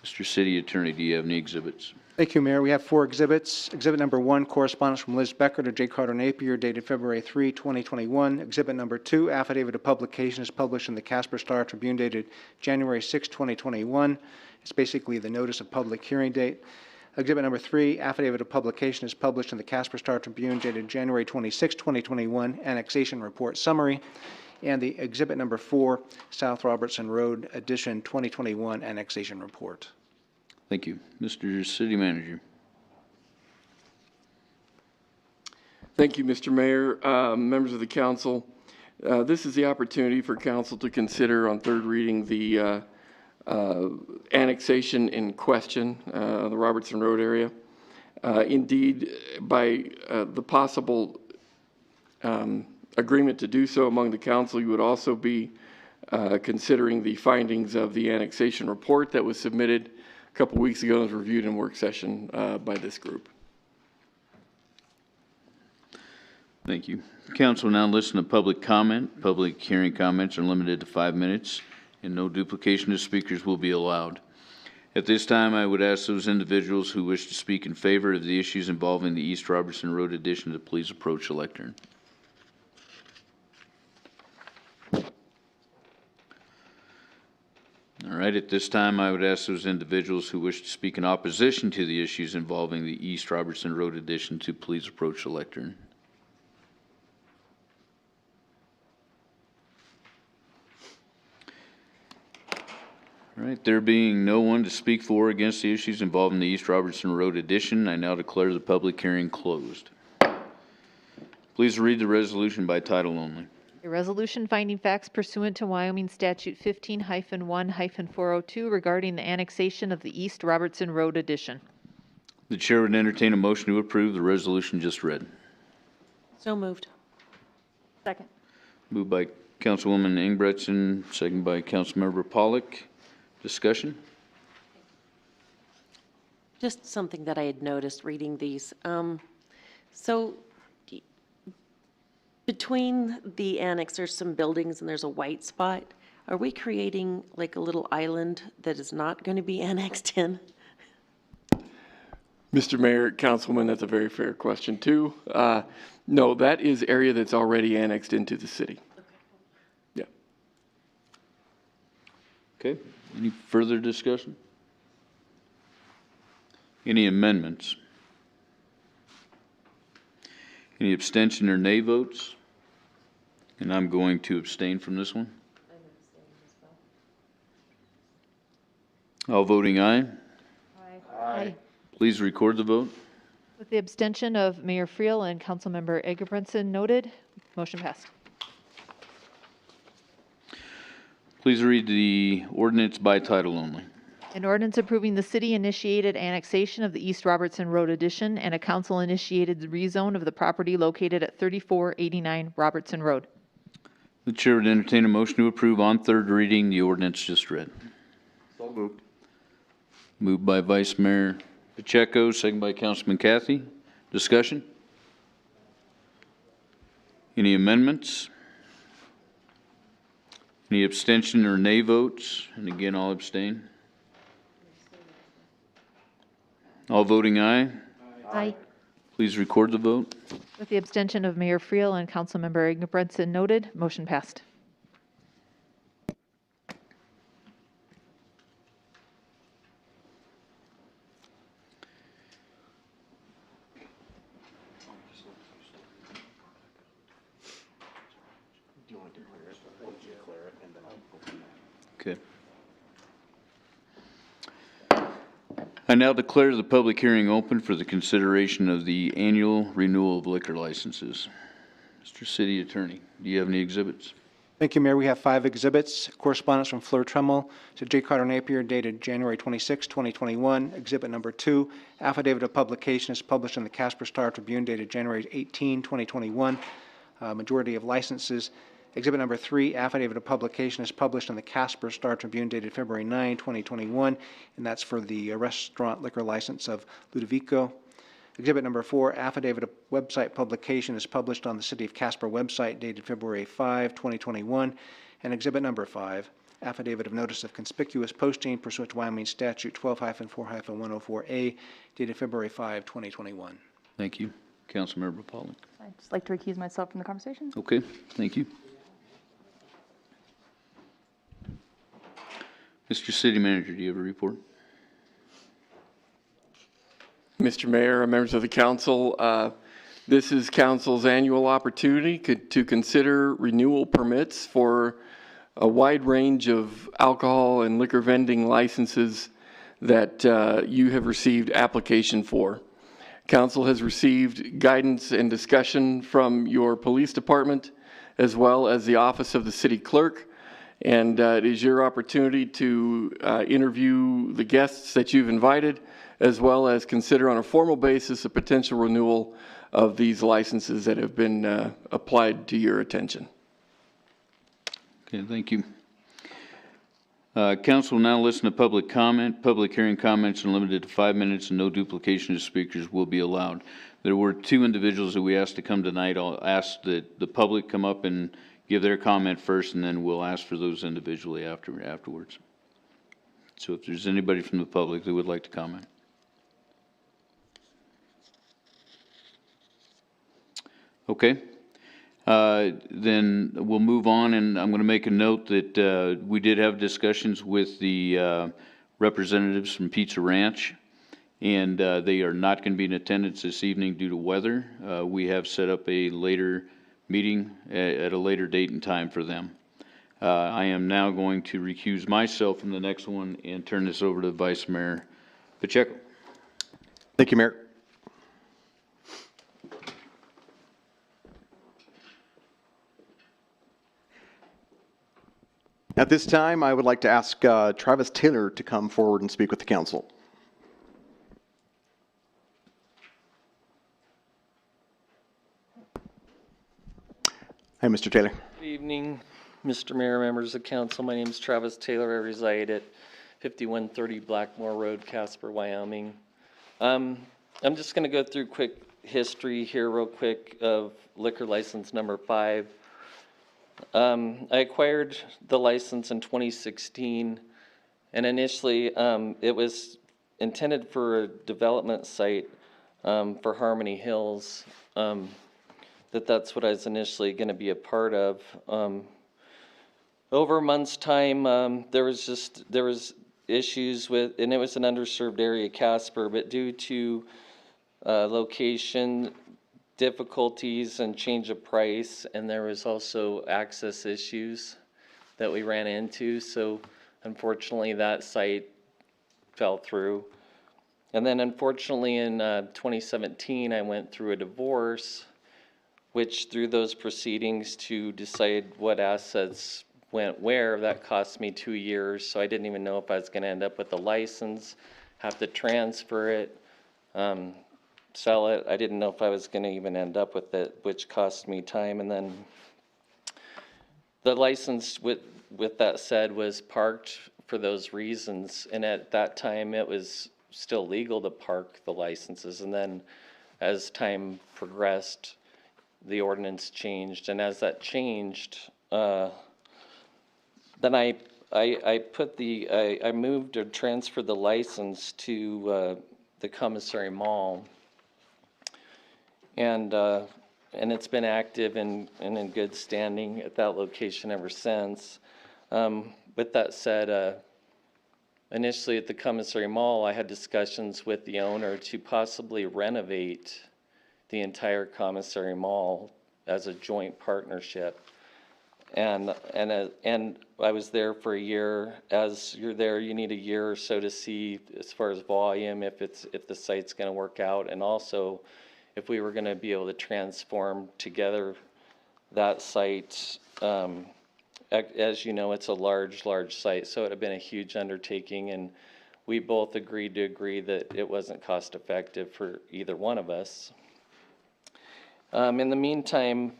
Speaker 2: Mr. City Attorney, do you have any exhibits?
Speaker 9: Thank you, Mayor. We have 4 exhibits. Exhibit number 1, correspondence from Liz Becker to J. Carter Napier, dated February 3, 2021. Exhibit number 2, affidavit of publication, is published in the Casper Star Tribune, dated January 6, 2021. It's basically the notice of public hearing date. Exhibit number 3, affidavit of publication, is published in the Casper Star Tribune, dated January 26, 2021. Annexation report summary. And the exhibit number 4, South Robertson Road addition 2021 annexation report.
Speaker 2: Thank you. Mr. City Manager.
Speaker 3: Thank you, Mr. Mayor, members of the council. This is the opportunity for council to consider on third reading the annexation in question, the Robertson Road area. Indeed, by the possible agreement to do so among the council, you would also be considering the findings of the annexation report that was submitted a couple weeks ago and was reviewed in work session by this group.
Speaker 2: Thank you. Council will now listen to public comment. Public hearing comments are limited to 5 minutes, and no duplication of speakers will be allowed. At this time, I would ask those individuals who wish to speak in favor of the issues involving the East Robertson Road addition to please approach the lectern. All right, at this time, I would ask those individuals who wish to speak in opposition to the issues involving the East Robertson Road addition to please approach the lectern. All right, there being no one to speak for or against the issues involving the East Robertson Road addition, I now declare the public hearing closed. Please read the resolution by title only.
Speaker 7: A resolution finding facts pursuant to Wyoming Statute 15-1-402 regarding the annexation of the East Robertson Road addition.
Speaker 2: The chair would entertain a motion to approve the resolution just read.
Speaker 4: So moved.
Speaker 1: Second.
Speaker 2: Moved by Councilwoman Ingebretson, second by Councilmember Pollock. Discussion?
Speaker 4: Just something that I had noticed reading these. So between the annex, there's some buildings and there's a white spot. Are we creating like a little island that is not going to be annexed in?
Speaker 3: Mr. Mayor, Councilman, that's a very fair question too. No, that is area that's already annexed into the city. Yeah.
Speaker 2: Okay. Any further discussion? Any amendments? Any abstention or nay votes? And I'm going to abstain from this one. All voting aye.
Speaker 7: Aye.
Speaker 2: Please record the vote.
Speaker 7: With the abstention of Mayor Friel and Councilmember Ingebretson noted, motion passed.
Speaker 2: Please read the ordinance by title only.
Speaker 7: An ordinance approving the city-initiated annexation of the East Robertson Road addition and a council-initiated rezone of the property located at 3489 Robertson Road.
Speaker 2: The chair would entertain a motion to approve on third reading the ordinance just read.
Speaker 8: So moved.
Speaker 2: Moved by Vice Mayor Pacheco, second by Councilman Kathy. Discussion? Any amendments? Any abstention or nay votes? And again, I'll abstain. All voting aye.
Speaker 7: Aye.
Speaker 2: Please record the vote.
Speaker 7: With the abstention of Mayor Friel and Councilmember Ingebretson noted, motion passed.
Speaker 2: Okay. I now declare the public hearing open for the consideration of the annual renewal of liquor licenses. Mr. City Attorney, do you have any exhibits?
Speaker 9: Thank you, Mayor. We have 5 exhibits. Correspondence from Fleur Tremmel to J. Carter Napier dated January 26, 2021. Exhibit number 2, affidavit of publication is published in the Casper Star Tribune dated January 18, 2021. Majority of licenses. Exhibit number 3, affidavit of publication is published in the Casper Star Tribune dated February 9, 2021, and that's for the restaurant liquor license of Ludovico. Exhibit number 4, affidavit of website publication is published on the City of Casper website dated February 5, 2021. And exhibit number 5, affidavit of notice of conspicuous posting pursuant to Wyoming Statute 12-4-104A dated February 5, 2021.
Speaker 2: Thank you. Councilmember Pollock.
Speaker 1: I'd just like to recuse myself from the conversation.
Speaker 2: Okay, thank you. Mr. City Manager, do you have a report?
Speaker 3: Mr. Mayor, members of the council, this is council's annual opportunity to consider renewal permits for a wide range of alcohol and liquor vending licenses that you have received application for. Council has received guidance and discussion from your police department as well as the office of the city clerk. And it is your opportunity to interview the guests that you've invited, as well as consider on a formal basis a potential renewal of these licenses that have been applied to your attention.
Speaker 2: Okay, thank you. Council will now listen to public comment. Public hearing comments are limited to 5 minutes and no duplication of speakers will be allowed. There were 2 individuals that we asked to come tonight. I'll ask that the public come up and give their comment first, and then we'll ask for those individually afterwards. So if there's anybody from the public that would like to comment. Okay. Then we'll move on, and I'm going to make a note that we did have discussions with the representatives from Pizza Ranch, and they are not going to be in attendance this evening due to weather. We have set up a later meeting at a later date and time for them. I am now going to recuse myself from the next one and turn this over to Vice Mayor Pacheco.
Speaker 8: Thank you, Mayor. At this time, I would like to ask Travis Taylor to come forward and speak with the council. Hi, Mr. Taylor.
Speaker 14: Good evening, Mr. Mayor, members of council. My name is Travis Taylor. I reside at 5130 Blackmore Road, Casper, Wyoming. I'm just going to go through quick history here real quick of liquor license number 5. I acquired the license in 2016, and initially it was intended for a development site for Harmony Hills. That's what I was initially going to be a part of. Over a month's time, there was issues with, and it was an underserved area, Casper, but due to location difficulties and change of price, and there was also access issues that we ran into. So unfortunately, that site fell through. And then unfortunately, in 2017, I went through a divorce, which through those proceedings to decide what assets went where, that cost me 2 years. So I didn't even know if I was going to end up with a license, have to transfer it, sell it. I didn't know if I was going to even end up with it, which cost me time. And then the license, with that said, was parked for those reasons. And at that time, it was still legal to park the licenses. And then as time progressed, the ordinance changed. And as that changed, then I moved or transferred the license to the commissary mall. And it's been active and in good standing at that location ever since. With that said, initially at the commissary mall, I had discussions with the owner to possibly renovate the entire commissary mall as a joint partnership. And I was there for a year. As you're there, you need a year or so to see, as far as volume, if the site's going to work out, and also if we were going to be able to transform together that site. As you know, it's a large site, so it had been a huge undertaking, and we both agreed that it wasn't cost effective for either one of us. In the meantime,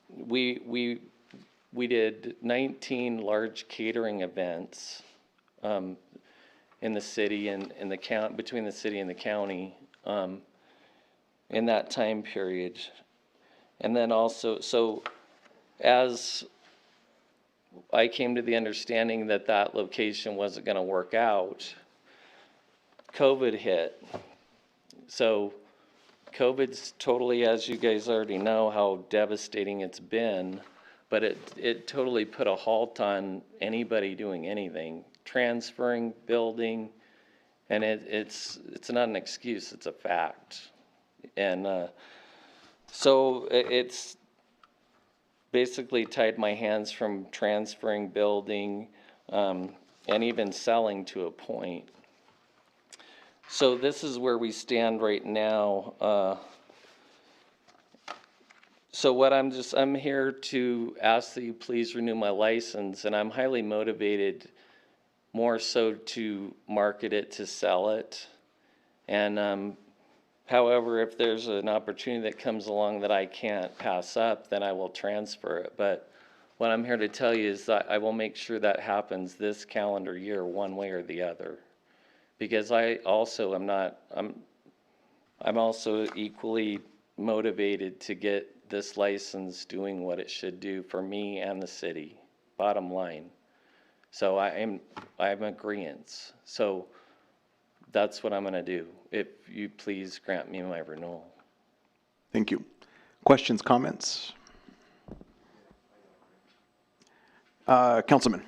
Speaker 14: we did 19 large catering events in the city and in the count between the city and the county in that time period. And then also, so as I came to the understanding that that location wasn't going to work out, COVID hit. So COVID's totally, as you guys already know, how devastating it's been, but it totally put a halt on anybody doing anything, transferring, building, and it's not an excuse, it's a fact. And so it's basically tied my hands from transferring, building, and even selling to a point. So this is where we stand right now. So what I'm here to ask that you please renew my license, and I'm highly motivated more so to market it, to sell it. And however, if there's an opportunity that comes along that I can't pass up, then I will transfer it. But what I'm here to tell you is that I will make sure that happens this calendar year, one way or the other. Because I also I'm also equally motivated to get this license doing what it should do for me and the city, bottom line. So I'm agreeance. So that's what I'm going to do, if you please grant me my renewal.
Speaker 8: Thank you. Questions, comments? Councilman.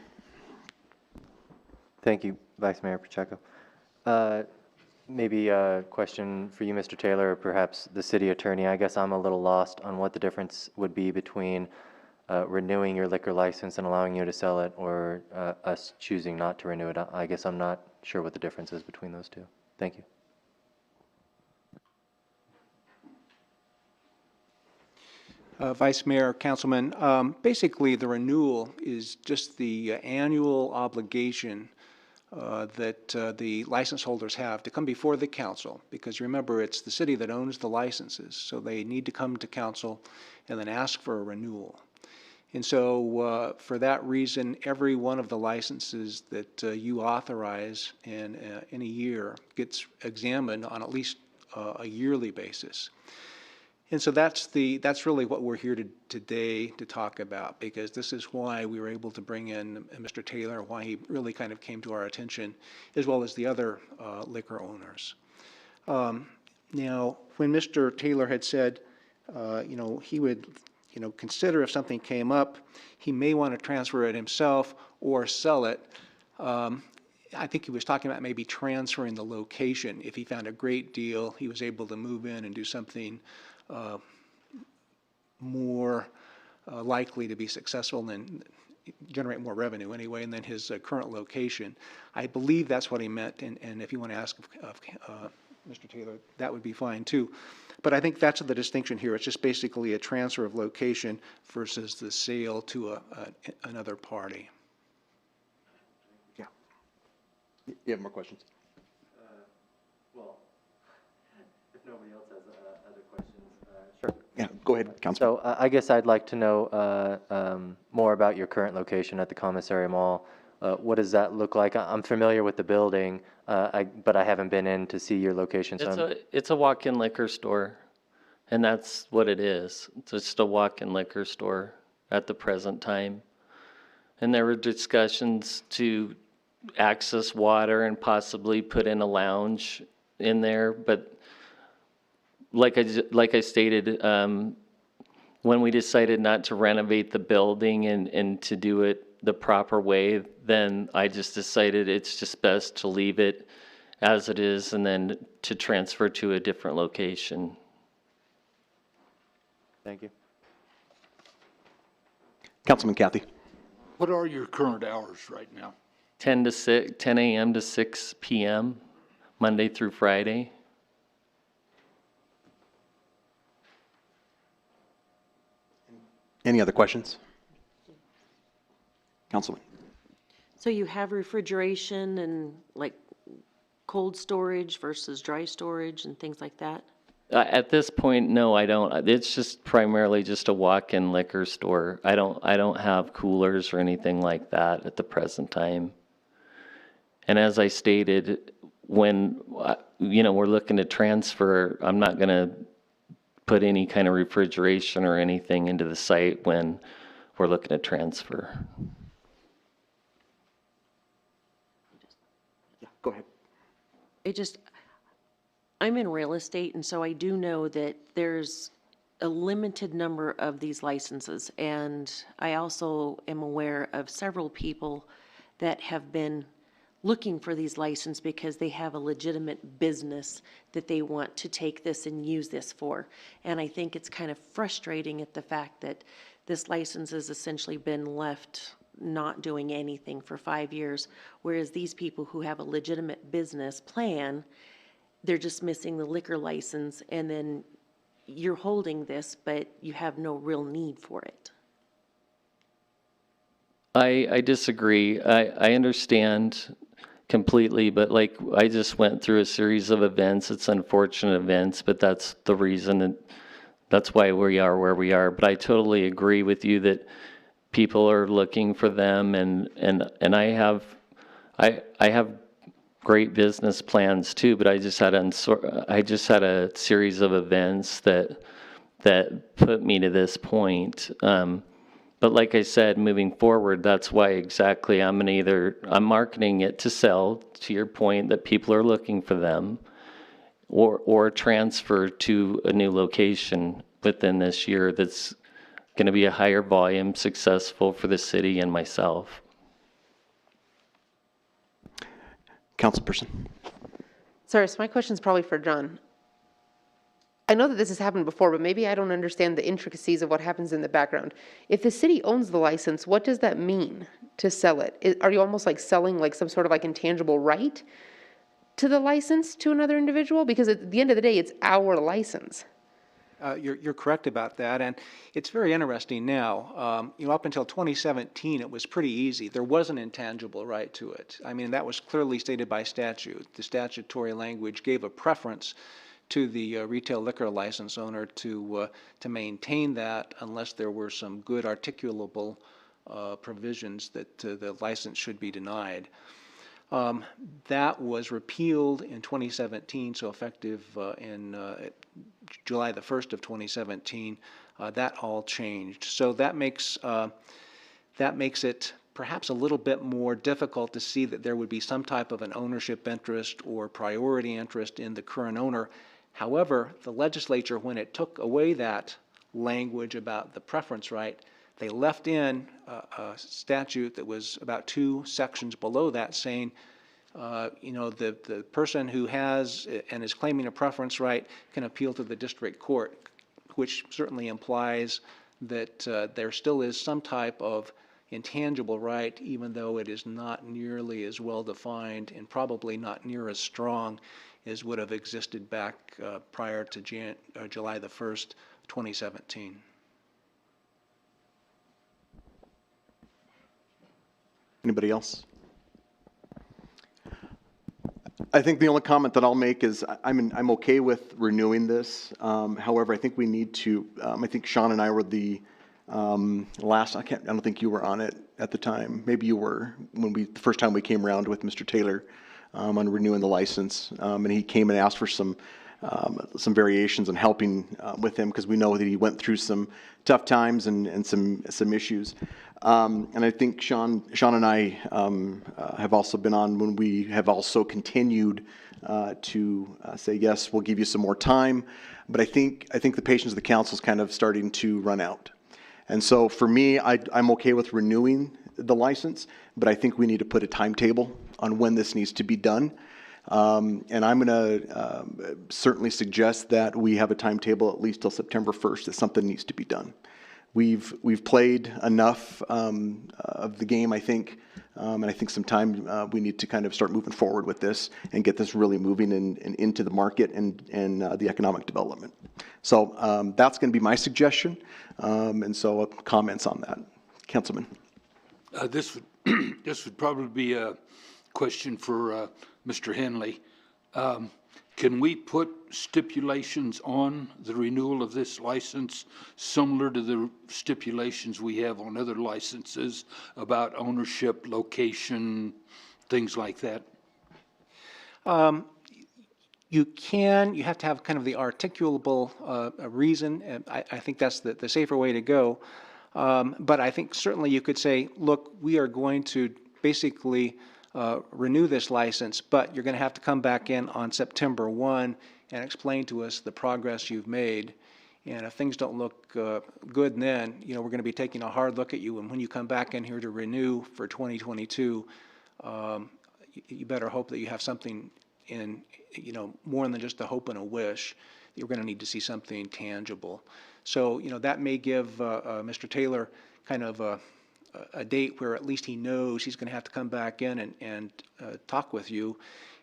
Speaker 5: Thank you, Vice Mayor Pacheco. Maybe a question for you, Mr. Taylor, or perhaps the city attorney. I guess I'm a little lost on what the difference would be between renewing your liquor license and allowing you to sell it, or us choosing not to renew it. I guess I'm not sure what the difference is between those two. Thank you.
Speaker 9: Vice Mayor, Councilman, basically the renewal is just the annual obligation that the license holders have to come before the council, because remember, it's the city that owns the licenses, so they need to come to council and then ask for a renewal. And so for that reason, every one of the licenses that you authorize in a year gets examined on at least a yearly basis. And so that's really what we're here today to talk about, because this is why we were able to bring in Mr. Taylor, why he really kind of came to our attention, as well as the other liquor owners. Now, when Mr. Taylor had said, he would, consider if something came up, he may want to transfer it himself or sell it. I think he was talking about maybe transferring the location. If he found a great deal, he was able to move in and do something more likely to be successful and generate more revenue anyway, and then his current location. I believe that's what he meant, and if you want to ask of Mr. Taylor, that would be fine too. But I think that's the distinction here. It's just basically a transfer of location versus the sale to another party.
Speaker 8: Yeah. You have more questions?
Speaker 5: Well, if nobody else has other questions, sure.
Speaker 8: Yeah, go ahead, Councilman.
Speaker 5: So I guess I'd like to know more about your current location at the Commissary Mall. What does that look like? I'm familiar with the building, but I haven't been in to see your location. So
Speaker 14: It's a walk-in liquor store, and that's what it is. It's just a walk-in liquor store at the present time. And there were discussions to access water and possibly put in a lounge in there, but like I stated, when we decided not to renovate the building and to do it the proper way, then I just decided it's just best to leave it as it is and then to transfer to a different location.
Speaker 5: thank you.
Speaker 8: Councilman Kathy.
Speaker 15: What are your current hours right now?
Speaker 14: 10 a.m. to 6 p.m., Monday through Friday.
Speaker 8: Any other questions? Councilman.
Speaker 4: So you have refrigeration and like cold storage versus dry storage and things like that?
Speaker 14: At this point, no, I don't. It's just primarily just a walk-in liquor store. I don't have coolers or anything like that at the present time. And as I stated, when, we're looking to transfer, I'm not going to put any kind of refrigeration or anything into the site when we're looking to transfer.
Speaker 8: Yeah, go ahead.
Speaker 4: I'm in real estate, and so I do know that there's a limited number of these licenses. And I also am aware of several people that have been looking for these licenses because they have a legitimate business that they want to take this and use this for. And I think it's kind of frustrating at the fact that this license has essentially been left not doing anything for 5 years, whereas these people who have a legitimate business plan, they're just missing the liquor license, and then you're holding this, but you have no real need for it.
Speaker 14: I disagree. I understand completely, but like I just went through a series of events. It's unfortunate events, but that's the reason, and that's why we are where we are. But I totally agree with you that people are looking for them, and I have great business plans too. But I just had a series of events that put me to this point. But like I said, moving forward, that's why exactly I'm marketing it to sell, to your point, that people are looking for them, or transfer to a new location within this year that's going to be a higher volume, successful for the city and myself.
Speaker 8: Councilperson.
Speaker 16: Sorry, so my question is probably for John. I know that this has happened before, but maybe I don't understand the intricacies of what happens in the background. If the city owns the license, what does that mean to sell it? Are you almost like selling like some sort of like intangible right to the license to another individual? Because at the end of the day, it's our license.
Speaker 9: You're correct about that, and it's very interesting now. Up until 2017, it was pretty easy. There was an intangible right to it. I mean, that was clearly stated by statute. The statutory language gave a preference to the retail liquor license owner to maintain that unless there were some good articulable provisions that the license should be denied. That was repealed in 2017, so effective in July the 1st of 2017. That all changed. So that makes it perhaps a little bit more difficult to see that there would be some type of an ownership interest or priority interest in the current owner. However, the legislature, when it took away that language about the preference right, they left in a statute that was about 2 sections below that saying, the person who has and is claiming a preference right can appeal to the district court, which certainly implies that there still is some type of intangible right, even though it is not nearly as well defined and probably not near as strong as would have existed back prior to July the 1st, 2017.
Speaker 8: Anybody else? I think the only comment that I'll make is I'm okay with renewing this. However, I think we need to, I think Sean and I were the I don't think you were on it at the time. Maybe you were the first time we came around with Mr. Taylor, on renewing the license. And he came and asked for some variations and helping, with him, because we know that he went through some tough times and some issues. And I think Sean and I, have also been on when we have also continued, to say, yes, we'll give you some more time. But I think the patience of the council is kind of starting to run out. And so for me, I'm okay with renewing the license, but I think we need to put a timetable on when this needs to be done. And I'm going to certainly suggest that we have a timetable at least till September 1st that something needs to be done. We've played enough of the game, I think, and I think some time we need to kind of start moving forward with this and get this really moving and into the market and the economic development. So that's going to be my suggestion, and so comments on that, Councilman.
Speaker 15: This would probably be a question for Mr. Henley. Can we put stipulations on the renewal of this license similar to the stipulations we have on other licenses about ownership, location, things like that?
Speaker 9: You have to have kind of the articulable reason, and I think that's the safer way to go. But I think certainly you could say, look, we are going to basically renew this license, but you're going to have to come back in on September 1 and explain to us the progress you've made. And if things don't look good then, we're going to be taking a hard look at you. And when you come back in here to renew for 2022, you better hope that you have something in, more than just a hope and a wish. You're going to need to see something tangible. So, that may give Mr. Taylor kind of a date where at least he knows he's going to have to come back in and talk with you.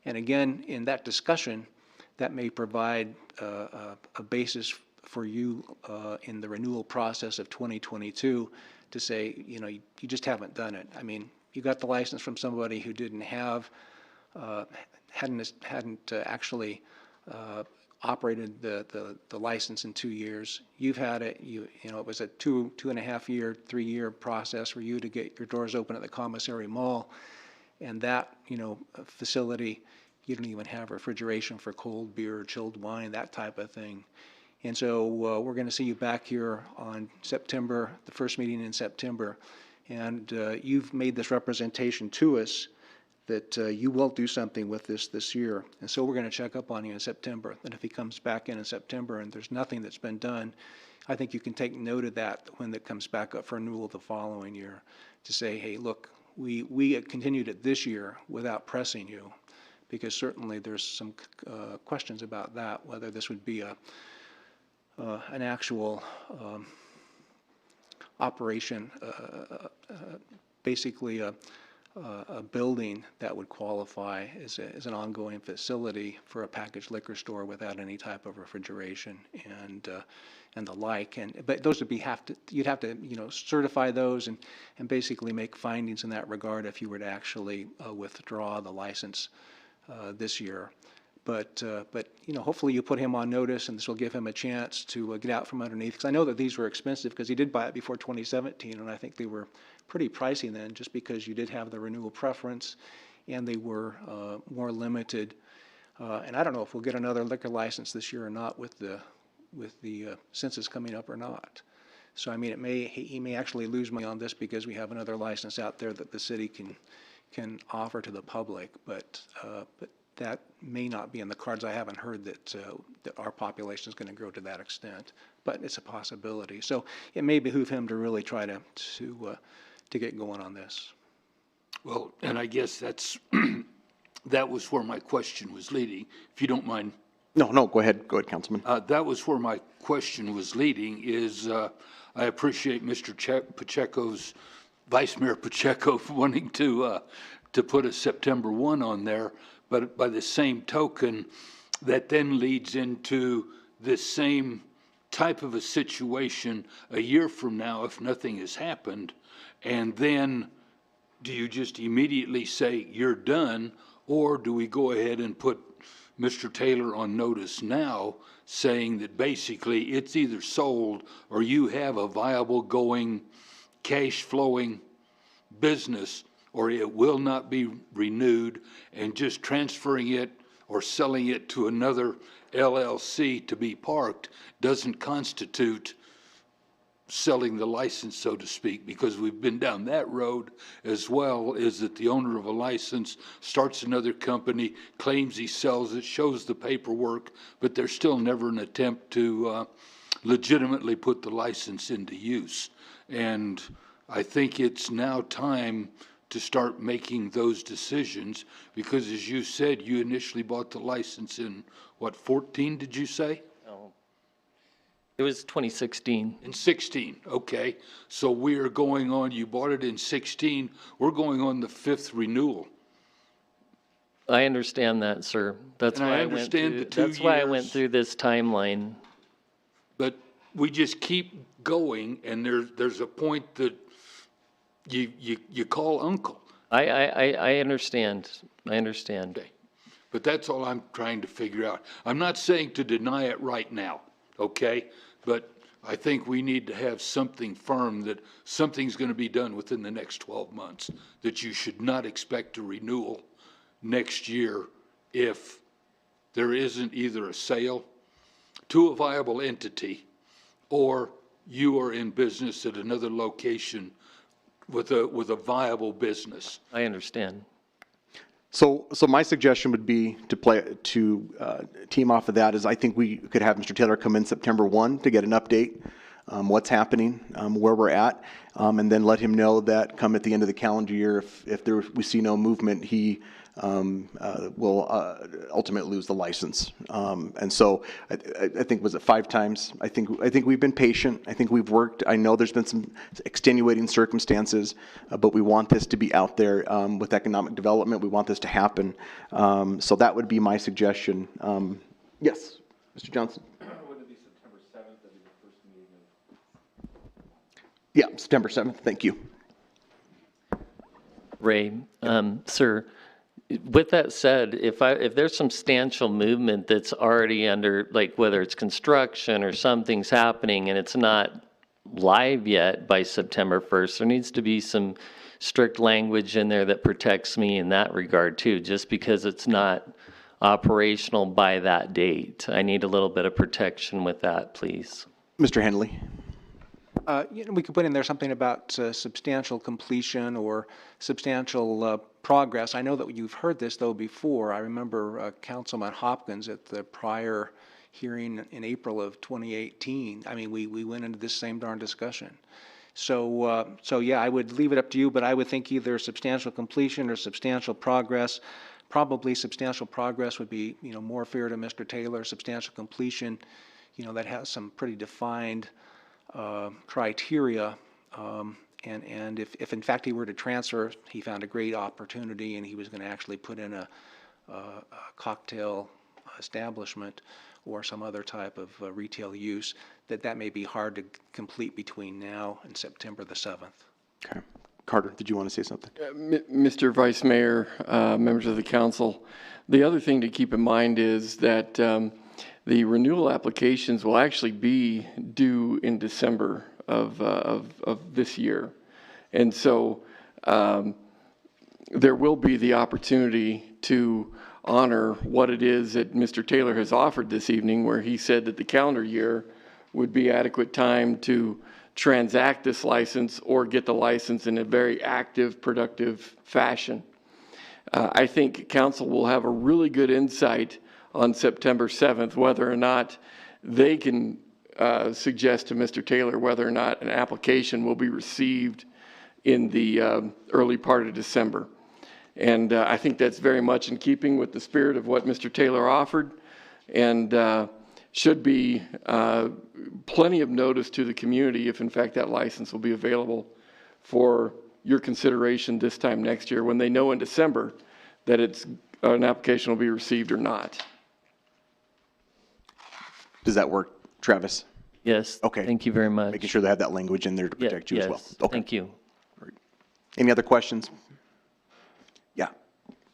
Speaker 9: And again, in that discussion, that may provide a basis for you in the renewal process of 2022 to say, you just haven't done it. I mean, you got the license from somebody who hadn't actually operated the license in 2 years. You've had it. It was a 2.5 year, 3 year process for you to get your doors open at the commissary mall, and that facility, you don't even have refrigeration for cold beer or chilled wine, that type of thing. And so we're going to see you back here on September, the first meeting in September, and you've made this representation to us that you will do something with this year. And so we're going to check up on you in September. And if he comes back in September and there's nothing that's been done, I think you can take note of that when it comes back up for renewal the following year to say, hey, look, we continued it this year without pressing you, because certainly there's some questions about that, whether this would be an actual operation, basically a building that would qualify as an ongoing facility for a packaged liquor store without any type of refrigeration and the like. But those would you'd have to certify those and basically make findings in that regard if you were to actually withdraw the license this year. But hopefully you put him on notice, and this will give him a chance to get out from underneath. Because I know that these were expensive, because he did buy it before 2017, and I think they were pretty pricey then, just because you did have the renewal preference, and they were more limited. And I don't know if we'll get another liquor license this year or not with the census coming up or not. So I mean, he may actually lose money on this because we have another license out there that the city can offer to the public, but that may not be in the cards. I haven't heard that our population is going to grow to that extent, but it's a possibility. So it may behoove him to really try to get going on this.
Speaker 15: Well, and I guess that was where my question was leading, if you don't mind.
Speaker 8: No, go ahead, Councilman.
Speaker 15: That was where my question was leading, is I appreciate Mr. Pacheco's, Vice Mayor Pacheco, wanting to put a September 1 on there. But by the same token, that then leads into this same type of a situation a year from now if nothing has happened. And then do you just immediately say you're done, or do we go ahead and put Mr. Taylor on notice now, saying that basically it's either sold or you have a viable going, cash flowing business, or it will not be renewed, and just transferring it or selling it to another LLC to be parked doesn't constitute selling the license, so to speak, because we've been down that road as well, is that the owner of a license starts another company, claims he sells it, shows the paperwork, but there's still never an attempt to legitimately put the license into use. And I think it's now time to start making those decisions, because as you said, you initially bought the license in, what, 14, did you say?
Speaker 14: It was 2016.
Speaker 15: In 16, okay. So we are going on, you bought it in 16, we're going on the 5th renewal.
Speaker 14: I understand that, sir. That's
Speaker 15: And I
Speaker 14: why I went
Speaker 15: understand
Speaker 14: through,
Speaker 15: the 2
Speaker 14: that's why I went
Speaker 15: years.
Speaker 14: through this timeline.
Speaker 15: But we just keep going, and there's a point that you call uncle.
Speaker 14: I understand. I understand.
Speaker 15: Okay. But that's all I'm trying to figure out. I'm not saying to deny it right now, okay? But I think we need to have something firm that something's going to be done within the next 12 months, that you should not expect a renewal next year if there isn't either a sale to a viable entity or you are in business at another location with a viable business.
Speaker 14: I understand.
Speaker 8: So my suggestion would be to team off of that is I think we could have Mr. Taylor come in September 1 to get an update, what's happening, where we're at, and then let him know that come at the end of the calendar year, if we see no movement, he will ultimately lose the license. And so I think, was it 5 times? I think we've been patient. I think we've worked. I know there's been some extenuating circumstances, but we want this to be out there with economic development. We want this to happen. So that would be my suggestion. Yes, Mr. Johnson.
Speaker 3: Would it be September 7th? That'd be the first meeting of...
Speaker 8: Yeah, September 7th. Thank you.
Speaker 14: Ray, sir, with that said, if there's substantial movement that's already under, like whether it's construction or something's happening and it's not live yet by September 1st, there needs to be some strict language in there that protects me in that regard too, just because it's not operational by that date. I need a little bit of protection with that, please.
Speaker 8: Mr. Henley.
Speaker 9: We could put in there something about substantial completion or substantial progress. I know that you've heard this, though, before. I remember Councilman Hopkins at the prior hearing in April of 2018. I mean, we went into this same darn discussion. So yeah, I would leave it up to you, but I would think either substantial completion or substantial progress. Probably substantial progress would be, more fair to Mr. Taylor. Substantial completion, that has some pretty defined criteria, and if in fact he were to transfer, he found a great opportunity and he was going to actually put in a cocktail establishment or some other type of retail use, that may be hard to complete between now and September the 7th.
Speaker 8: Okay. Carter, did you want to say something?
Speaker 3: Mr. Vice Mayor, members of the council, the other thing to keep in mind is that the renewal applications will actually be due in December of this year. And so there will be the opportunity to honor what it is that Mr. Taylor has offered this evening, where he said that the calendar year would be adequate time to transact this license or get the license in a very active, productive fashion. I think council will have a really good insight on September 7th, whether or not they can suggest to Mr. Taylor whether or not an application will be received in the early part of December. And I think that's very much in keeping with the spirit of what Mr. Taylor offered, and should be plenty of notice to the community if in fact that license will be available for your consideration this time next year, when they know in December that an application will be received or not.
Speaker 8: Does that work, Travis?
Speaker 14: Yes.
Speaker 8: Okay.
Speaker 14: Thank you very much.
Speaker 8: Making sure they have that language in there to protect you as well.
Speaker 14: Yes,
Speaker 8: Okay.
Speaker 14: thank you.
Speaker 8: Any other questions? Yeah.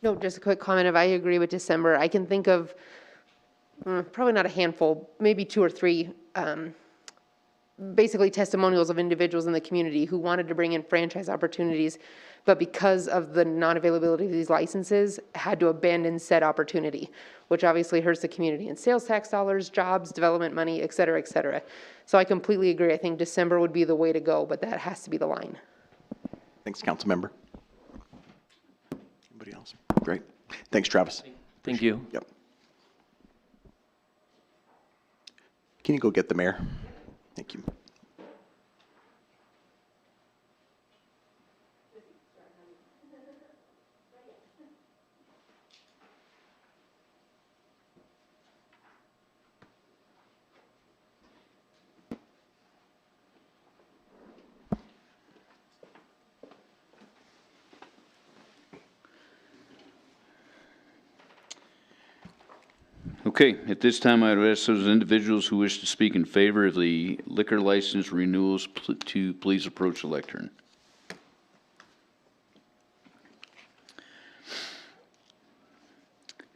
Speaker 16: No, just a quick comment. If I agree with December, I can think of probably not a handful, maybe 2 or 3, basically testimonials of individuals in the community who wanted to bring in franchise opportunities, but because of the non-availability of these licenses, had to abandon said opportunity, which obviously hurts the community in sales tax dollars, jobs, development money, et cetera, et cetera. So I completely agree. I think December would be the way to go, but that has to be the line.
Speaker 8: Thanks, Councilmember. Anybody else? Great. Thanks, Travis.
Speaker 14: Thank you.
Speaker 8: Yep. Can you go get the mayor? Thank you.
Speaker 2: Okay, at this time, I would ask those individuals who wish to speak in favor of the liquor license renewals to please approach the lectern.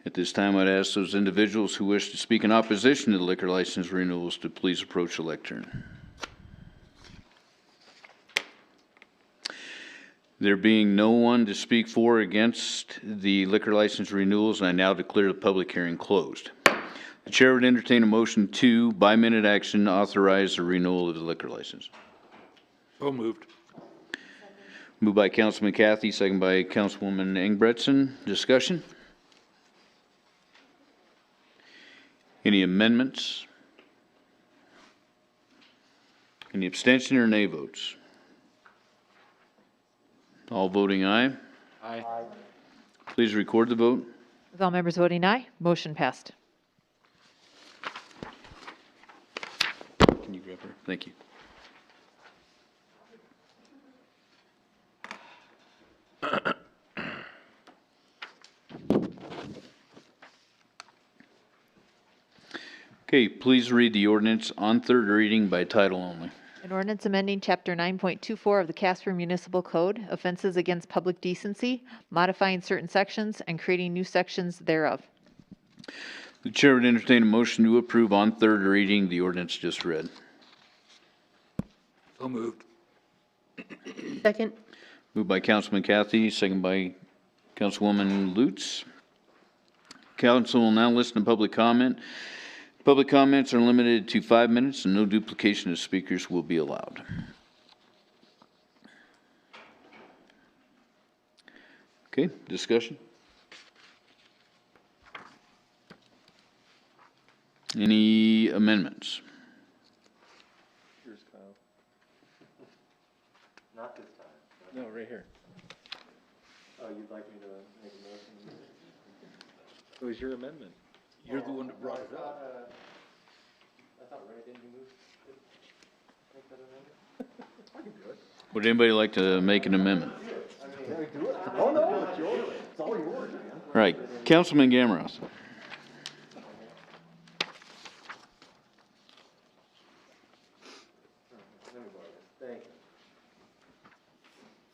Speaker 2: At this time, I'd ask those individuals who wish to speak in opposition to the liquor license renewals to please approach the lectern. There being no one to speak for or against the liquor license renewals, I now declare the public hearing closed. The chair would entertain a motion to, by minute action, authorize the renewal of the liquor license.
Speaker 15: So moved.
Speaker 2: Moved by Councilman Cathy, second by Councilwoman Engebretson. Discussion? Any amendments? Any abstention or nay votes? All voting aye.
Speaker 3: Aye.
Speaker 2: Please record the vote.
Speaker 7: With all members voting aye, motion passed.
Speaker 2: Can you grab her? Thank you. Okay, please read the ordinance on third reading by title only.
Speaker 7: An ordinance amending Chapter 9.24 of the Casper Municipal Code, offenses against public decency, modifying certain sections, and creating new sections thereof.
Speaker 2: The chair would entertain a motion to approve on third reading the ordinance just read.
Speaker 15: So moved.
Speaker 16: Second.
Speaker 2: Moved by Councilman Cathy, second by Councilwoman Lutz. Council will now listen to public comment. Public comments are limited to 5 minutes and no duplication of speakers will be allowed. Okay, discussion? Any amendments?
Speaker 5: Here's Kyle. Not this time.
Speaker 3: No, right here.
Speaker 5: Oh, you'd like me to make a motion?
Speaker 15: It was your amendment. You're the one that brought it up.
Speaker 5: I thought, right, didn't you move to make that amendment? I can do it.
Speaker 2: Would anybody like to make an amendment?
Speaker 5: Oh, no, it's yours. It's all yours, man.
Speaker 2: All right, Councilman Gamros.
Speaker 5: Thank you.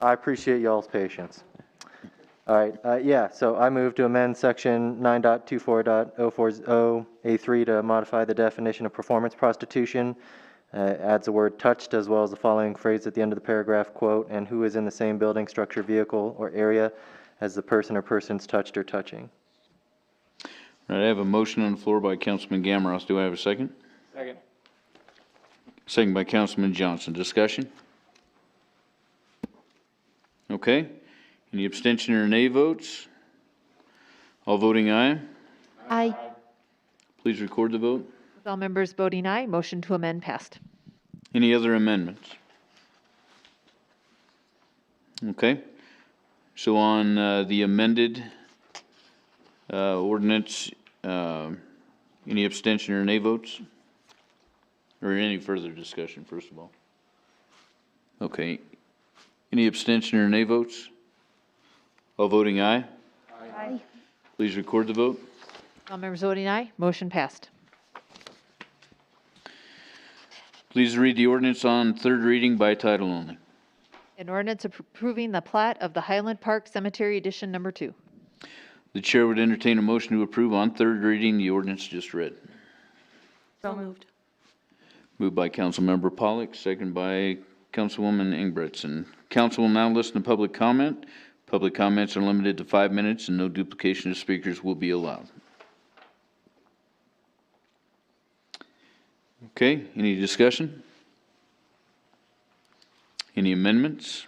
Speaker 5: I appreciate y'all's patience. All right, yeah, so I move to amend section 9.24.040A3 to modify the definition of performance prostitution. Adds the word touched as well as the following phrase at the end of the paragraph, quote, and who is in the same building, structure, vehicle, or area as the person or persons touched or touching.
Speaker 2: All right, I have a motion on the floor by Councilman Gamros. Do I have a second?
Speaker 3: Second.
Speaker 2: Second by Councilman Johnson. Discussion? Okay. Any abstention or nay votes? All voting aye.
Speaker 16: Aye.
Speaker 2: Please record the vote.
Speaker 7: With all members voting aye, motion to amend passed.
Speaker 2: Any other amendments? Okay. So on the amended ordinance, any abstention or nay votes? Or any further discussion, first of all? Okay. Any abstention or nay votes? All voting aye?
Speaker 16: Aye.
Speaker 2: Please record the vote.
Speaker 7: All members voting aye, motion passed.
Speaker 2: Please read the ordinance on third reading by title only.
Speaker 7: An ordinance approving the plat of the Highland Park Cemetery Edition Number 2.
Speaker 2: The chair would entertain a motion to approve on third reading the ordinance just read.
Speaker 4: So moved.
Speaker 2: Moved by Councilmember Pollock, second by Councilwoman Ingebretson. Council will now listen to public comment. Public comments are limited to 5 minutes and no duplication of speakers will be allowed. Okay, any discussion? Any amendments?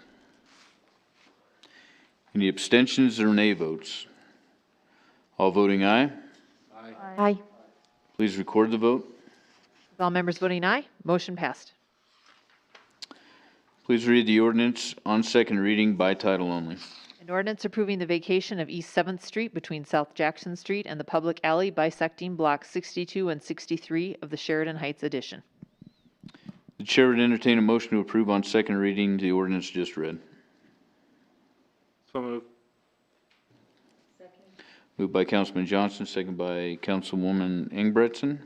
Speaker 2: Any abstentions or nay votes? All voting aye.
Speaker 4: Aye.
Speaker 2: Please record the vote.
Speaker 7: With all members voting aye, motion passed.
Speaker 2: Please read the ordinance on second reading by title only.
Speaker 7: An ordinance approving the vacation of East 7th Street between South Jackson Street and the public alley bisecting blocks 62 and 63 of the Sheridan Heights addition.
Speaker 2: The chair would entertain a motion to approve on second reading the ordinance just read.
Speaker 3: So moved.
Speaker 2: Moved by Councilman Johnson, second by Councilwoman Ingebretson.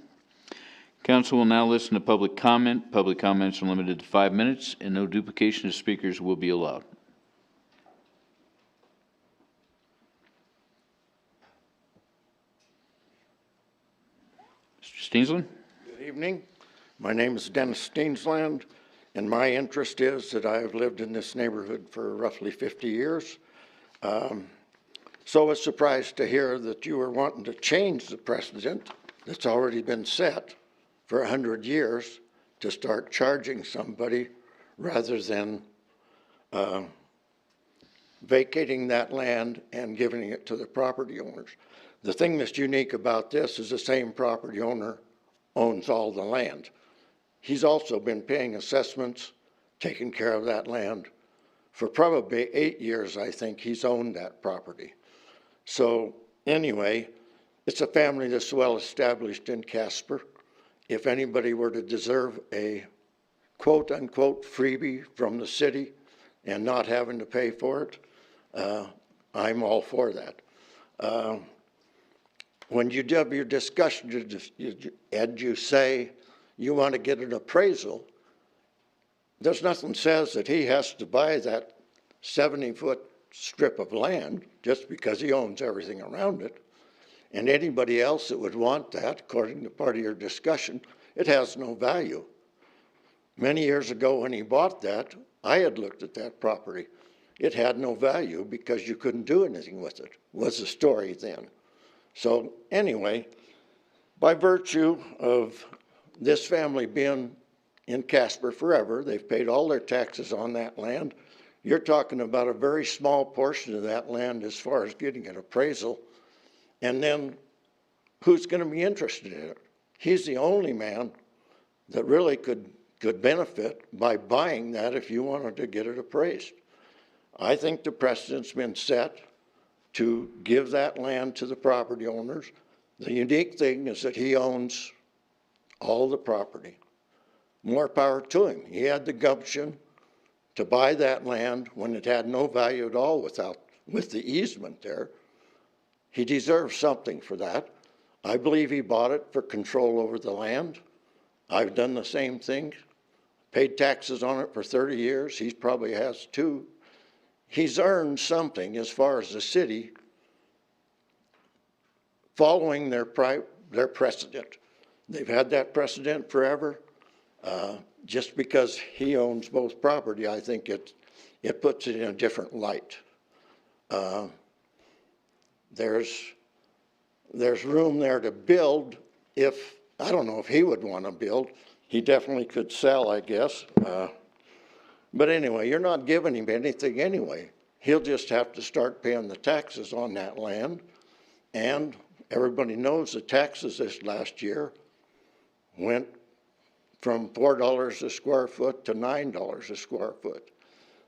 Speaker 2: Council will now listen to public comment. Public comments are limited to 5 minutes and no duplication of speakers will be allowed. Mr. Steensland?
Speaker 17: Good evening. My name is Dennis Steensland, and my interest is that I have lived in this neighborhood for roughly 50 years. So I was surprised to hear that you were wanting to change the precedent that's already been set for 100 years to start charging somebody rather than vacating that land and giving it to the property owners. The thing that's unique about this is the same property owner owns all the land. He's also been paying assessments, taking care of that land. For probably 8 years, I think, he's owned that property. So anyway, it's a family that's well established in Casper. If anybody were to deserve a quote-unquote freebie from the city and not having to pay for it, I'm all for that. When you have your discussion, Ed, you say you want to get an appraisal. There's nothing says that he has to buy that 70-foot strip of land just because he owns everything around it. And anybody else that would want that, according to part of your discussion, it has no value. Many years ago when he bought that, I had looked at that property. It had no value because you couldn't do anything with it, was the story then. So anyway, by virtue of this family being in Casper forever, they've paid all their taxes on that land. You're talking about a very small portion of that land as far as getting an appraisal. And then who's going to be interested in it? He's the only man that really could benefit by buying that if you wanted to get it appraised. I think the precedent's been set to give that land to the property owners. The unique thing is that he owns all the property. More power to him. He had the gumption to buy that land when it had no value at all with the easement there. He deserves something for that. I believe he bought it for control over the land. I've done the same thing, paid taxes on it for 30 years. He probably has too. He's earned something as far as the city following their precedent. They've had that precedent forever. Just because he owns both property, I think it puts it in a different light. There's room there to build if, I don't know if he would want to build. He definitely could sell, I guess. But anyway, you're not giving him anything anyway. He'll just have to start paying the taxes on that land. And everybody knows the taxes this last year went from $4 a square foot to $9 a square foot.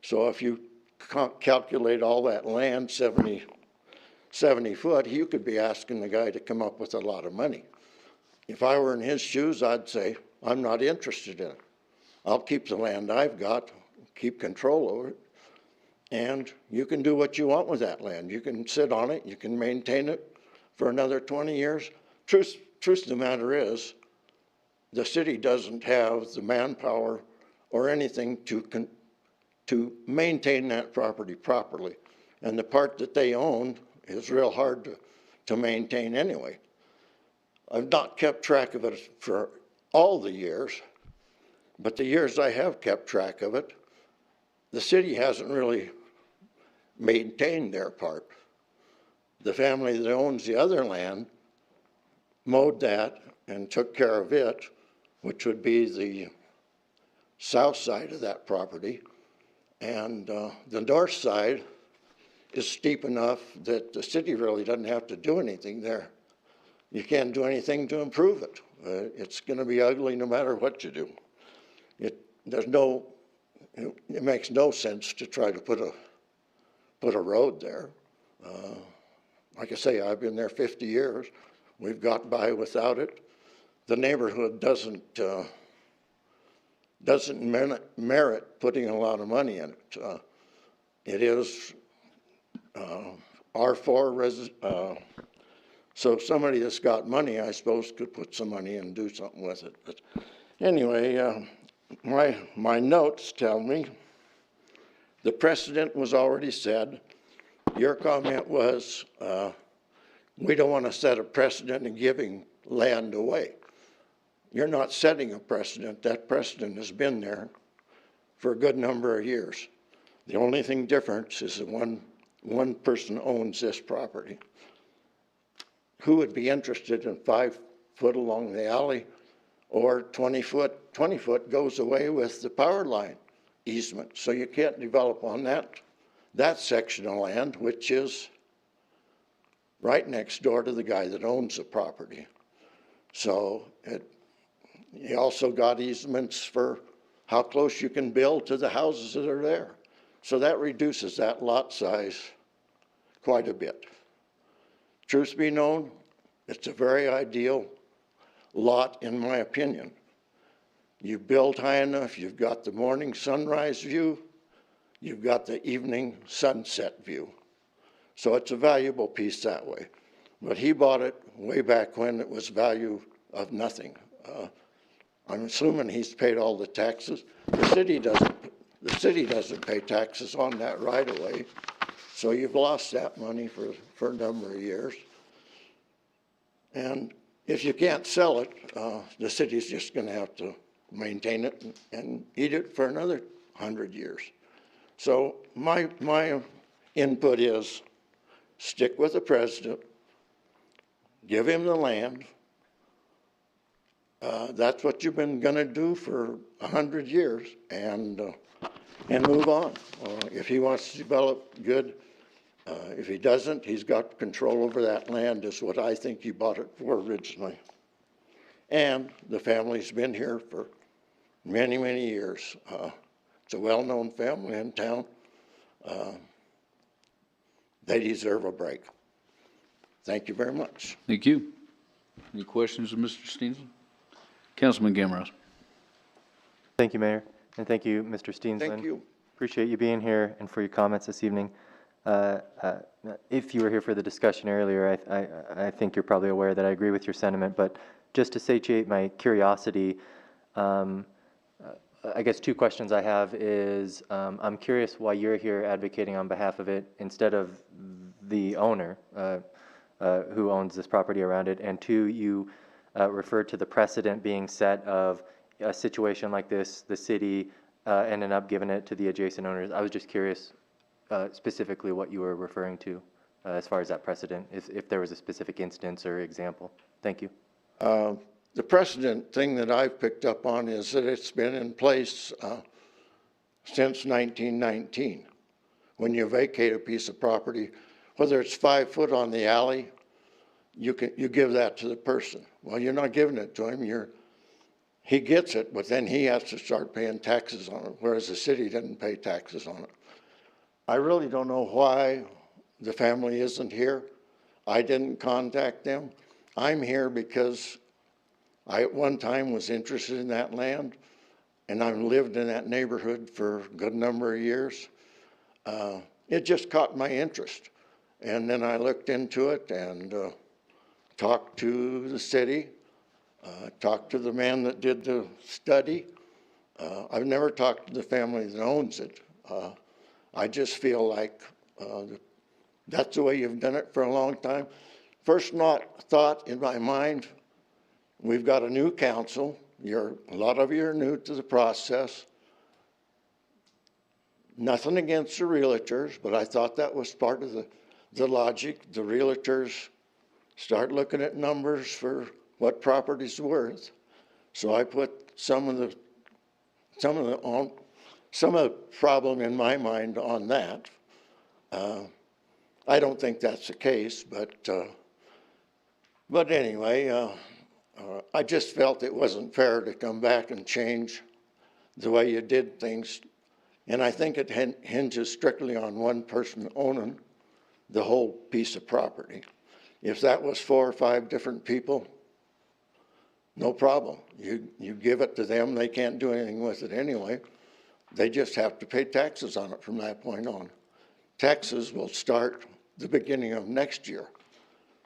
Speaker 17: So if you calculate all that land, 70 foot, you could be asking the guy to come up with a lot of money. If I were in his shoes, I'd say, I'm not interested in it. I'll keep the land I've got, keep control over it, and you can do what you want with that land. You can sit on it, you can maintain it for another 20 years. Truth of the matter is, the city doesn't have the manpower or anything to maintain that property properly. And the part that they own is real hard to maintain anyway. I've not kept track of it for all the years, but the years I have kept track of it, the city hasn't really maintained their part. The family that owns the other land mowed that and took care of it, which would be the south side of that property. And the north side is steep enough that the city really doesn't have to do anything there. You can't do anything to improve it. It's going to be ugly no matter what you do. It makes no sense to try to put a road there. Like I say, I've been there 50 years. We've got by without it. The neighborhood doesn't merit putting a lot of money in it. It is R4 so somebody that's got money, I suppose, could put some money in and do something with it. But anyway, my notes tell me the precedent was already set. Your comment was, we don't want to set a precedent in giving land away. You're not setting a precedent. That precedent has been there for a good number of years. The only thing different is that one person owns this property. Who would be interested in 5 foot along the alley or 20 foot? 20 foot goes away with the power line easement. So you can't develop on that section of land, which is right next door to the guy that owns the property. So you also got easements for how close you can build to the houses that are there. So that reduces that lot size quite a bit. Truth be known, it's a very ideal lot in my opinion. You build high enough, you've got the morning sunrise view, you've got the evening sunset view. So it's a valuable piece that way. But he bought it way back when it was value of nothing. I'm assuming he's paid all the taxes. The city doesn't pay taxes on that right away. So you've lost that money for a number of years. And if you can't sell it, the city's just going to have to maintain it and eat it for another 100 years. So my input is stick with the president, give him the land. That's what you've been going to do for 100 years, and move on. If he wants to develop, good. If he doesn't, he's got control over that land, is what I think he bought it for originally. And the family's been here for many, many years. It's a well-known family in town. They deserve a break. Thank you very much.
Speaker 2: Thank you. Any questions of Mr. Steensland? Councilman Gamros.
Speaker 5: Thank you, Mayor, and thank you, Mr. Steensland.
Speaker 17: Thank you.
Speaker 5: Appreciate you being here and for your comments this evening. If you were here for the discussion earlier, I think you're probably aware that I agree with your sentiment, but just to satiate my curiosity, I guess 2 questions I have is, I'm curious why you're here advocating on behalf of it instead of the owner who owns this property around it, and 2, you referred to the precedent being set of a situation like this, the city ended up giving it to the adjacent owners. I was just curious specifically what you were referring to as far as that precedent, if there was a specific instance or example. Thank you.
Speaker 17: The precedent thing that I've picked up on is that it's been in place since 1919. When you vacate a piece of property, whether it's 5 foot on the alley, you give that to the person. Well, you're not giving it to him. He gets it, but then he has to start paying taxes on it, whereas the city didn't pay taxes on it. I really don't know why the family isn't here. I didn't contact them. I'm here because I at one time was interested in that land, and I've lived in that neighborhood for a good number of years. It just caught my interest. And then I looked into it and talked to the city, talked to the man that did the study. I've never talked to the family that owns it. I just feel like That's the way you've done it for a long time. First thought in my mind, we've got a new council. A lot of you are new to the process. Nothing against the realtors, but I thought that was part of the logic. The realtors start looking at numbers for what property's worth. So I put some of the problem in my mind on that. I don't think that's the case, but anyway, I just felt it wasn't fair to come back and change the way you did things. And I think it hinges strictly on one person owning the whole piece of property. If that was 4 or 5 different people, no problem. You give it to them, they can't do anything with it anyway. They just have to pay taxes on it from that point on. Taxes will start the beginning of next year.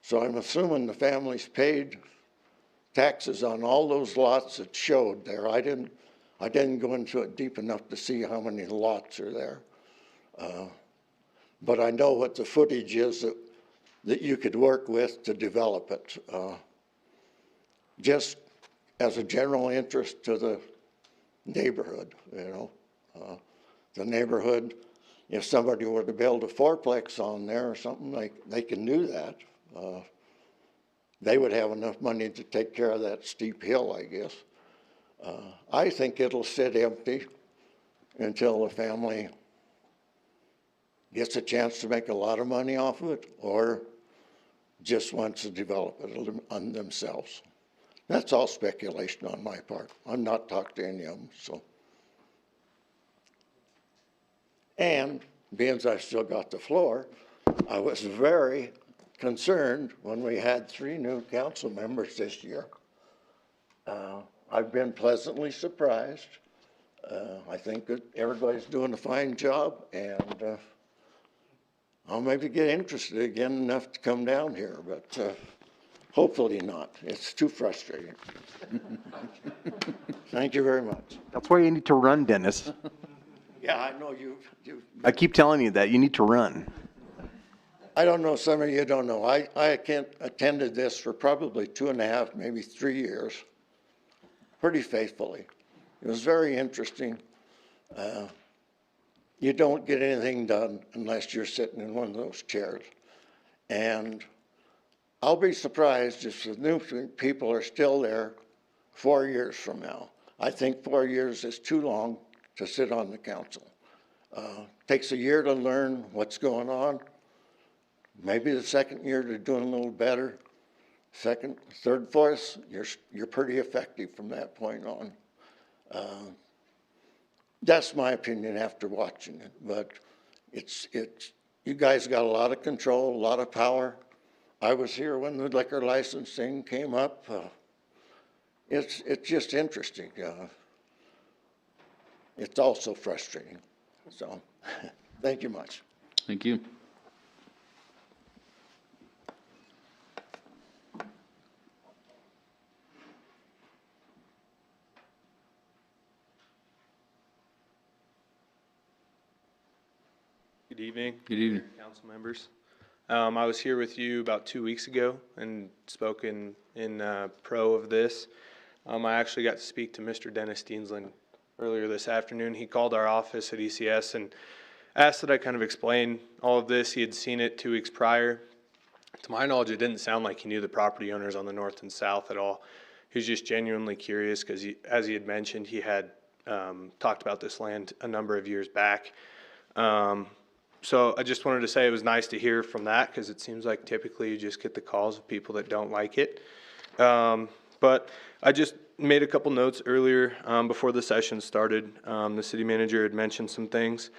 Speaker 17: So I'm assuming the family's paid taxes on all those lots that showed there. I didn't go into it deep enough to see how many lots are there. But I know what the footage is that you could work with to develop it. Just as a general interest to the neighborhood, the neighborhood, if somebody were to build a fourplex on there or something, they can do that. They would have enough money to take care of that steep hill, I guess. I think it'll sit empty until the family gets a chance to make a lot of money off of it or just wants to develop it on themselves. That's all speculation on my part. I'm not talking to any of them, so. And being as I've still got the floor, I was very concerned when we had 3 new council members this year. I've been pleasantly surprised. I think that everybody's doing a fine job, and I'll maybe get interested again enough to come down here, but hopefully not. It's too frustrating. Thank you very much.
Speaker 8: That's why you need to run, Dennis.
Speaker 17: Yeah, I know you.
Speaker 8: I keep telling you that you need to run.
Speaker 17: I don't know, some of you don't know. I attended this for probably 2.5, maybe 3 years, pretty faithfully. It was very interesting. You don't get anything done unless you're sitting in one of those chairs. And I'll be surprised if the new people are still there 4 years from now. I think 4 years is too long to sit on the council. Takes a year to learn what's going on. Maybe the second year they're doing a little better. Second, third, fourth, you're pretty effective from that point on. That's my opinion after watching it, but you guys got a lot of control, a lot of power. I was here when the liquor licensing came up. It's just interesting. It's also frustrating. So, thank you much.
Speaker 2: Thank you.
Speaker 18: Good evening.
Speaker 2: Good evening.
Speaker 18: Council members. I was here with you about 2 weeks ago and spoke in pro of this. I actually got to speak to Mr. Dennis Steensland earlier this afternoon. He called our office at ECS and asked that I kind of explain all of this. He had seen it 2 weeks prior. To my knowledge, it didn't sound like he knew the property owners on the north and south at all. He was just genuinely curious because, as he had mentioned, he had talked about this land a number of years back. So I just wanted to say it was nice to hear from that because it seems like typically you just get the calls of people that don't like it. But I just made a couple notes earlier before the session started. The city manager had mentioned some things.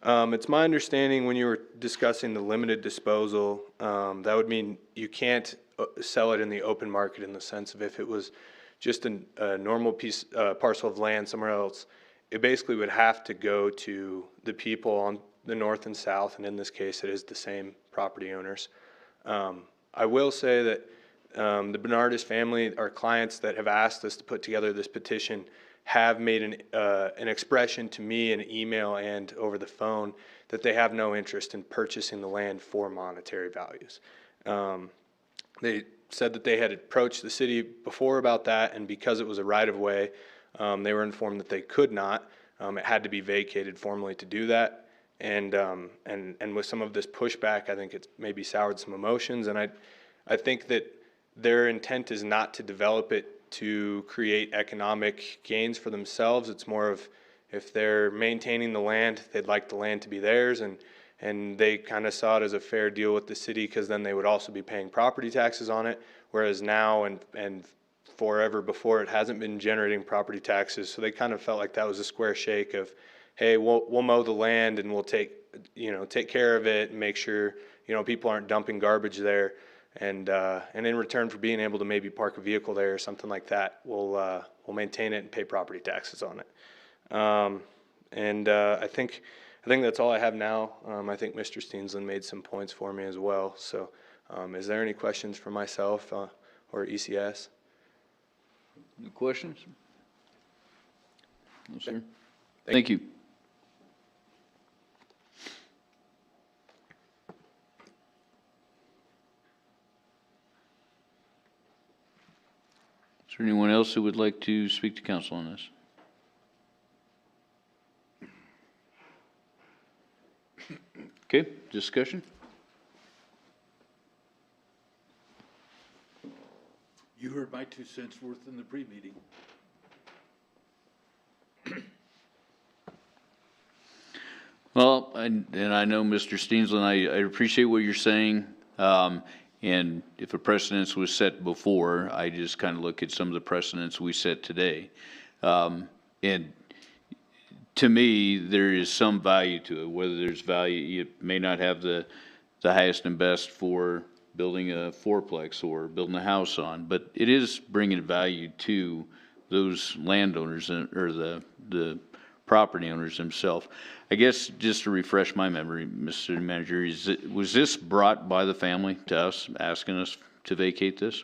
Speaker 18: It's my understanding when you were discussing the limited disposal, that would mean you can't sell it in the open market in the sense of if it was just a normal parcel of land somewhere else, it basically would have to go to the people on the north and south, and in this case, it is the same property owners. I will say that the Bernardis family, our clients that have asked us to put together this petition, have made an expression to me in email and over the phone that they have no interest in purchasing the land for monetary values. They said that they had approached the city before about that, and because it was a right-of-way, they were informed that they could not. It had to be vacated formally to do that. And with some of this pushback, I think it's maybe soured some emotions. And I think that their intent is not to develop it to create economic gains for themselves. It's more of, if they're maintaining the land, they'd like the land to be theirs, and they kind of saw it as a fair deal with the city, because then they would also be paying property taxes on it, whereas now and forever before, it hasn't been generating property taxes. So they kind of felt like that was a square shake of, hey, we'll mow the land and we'll take care of it and make sure, people aren't dumping garbage there. And in return for being able to maybe park a vehicle there or something like that, we'll maintain it and pay property taxes on it. I think that's all I have now. I think Mr. Steensland made some points for me as well. So is there any questions for myself or ECS?
Speaker 2: Any questions? No, sir. Thank you. Is there anyone else who would like to speak to council on this? Okay, discussion?
Speaker 15: You heard my 2 cents worth in the pre-meeting.
Speaker 2: Well, and I know Mr. Steensland, I appreciate what you're saying. And if a precedence was set before, I just kind of look at some of the precedents we set today. And to me, there is some value to it. Whether there's value, it may not have the highest and best for building a fourplex or building a house on, but it is bringing value to those landowners or the property owners themselves. I guess just to refresh my memory, Mr. Manager, was this brought by the family to us, asking us to vacate this?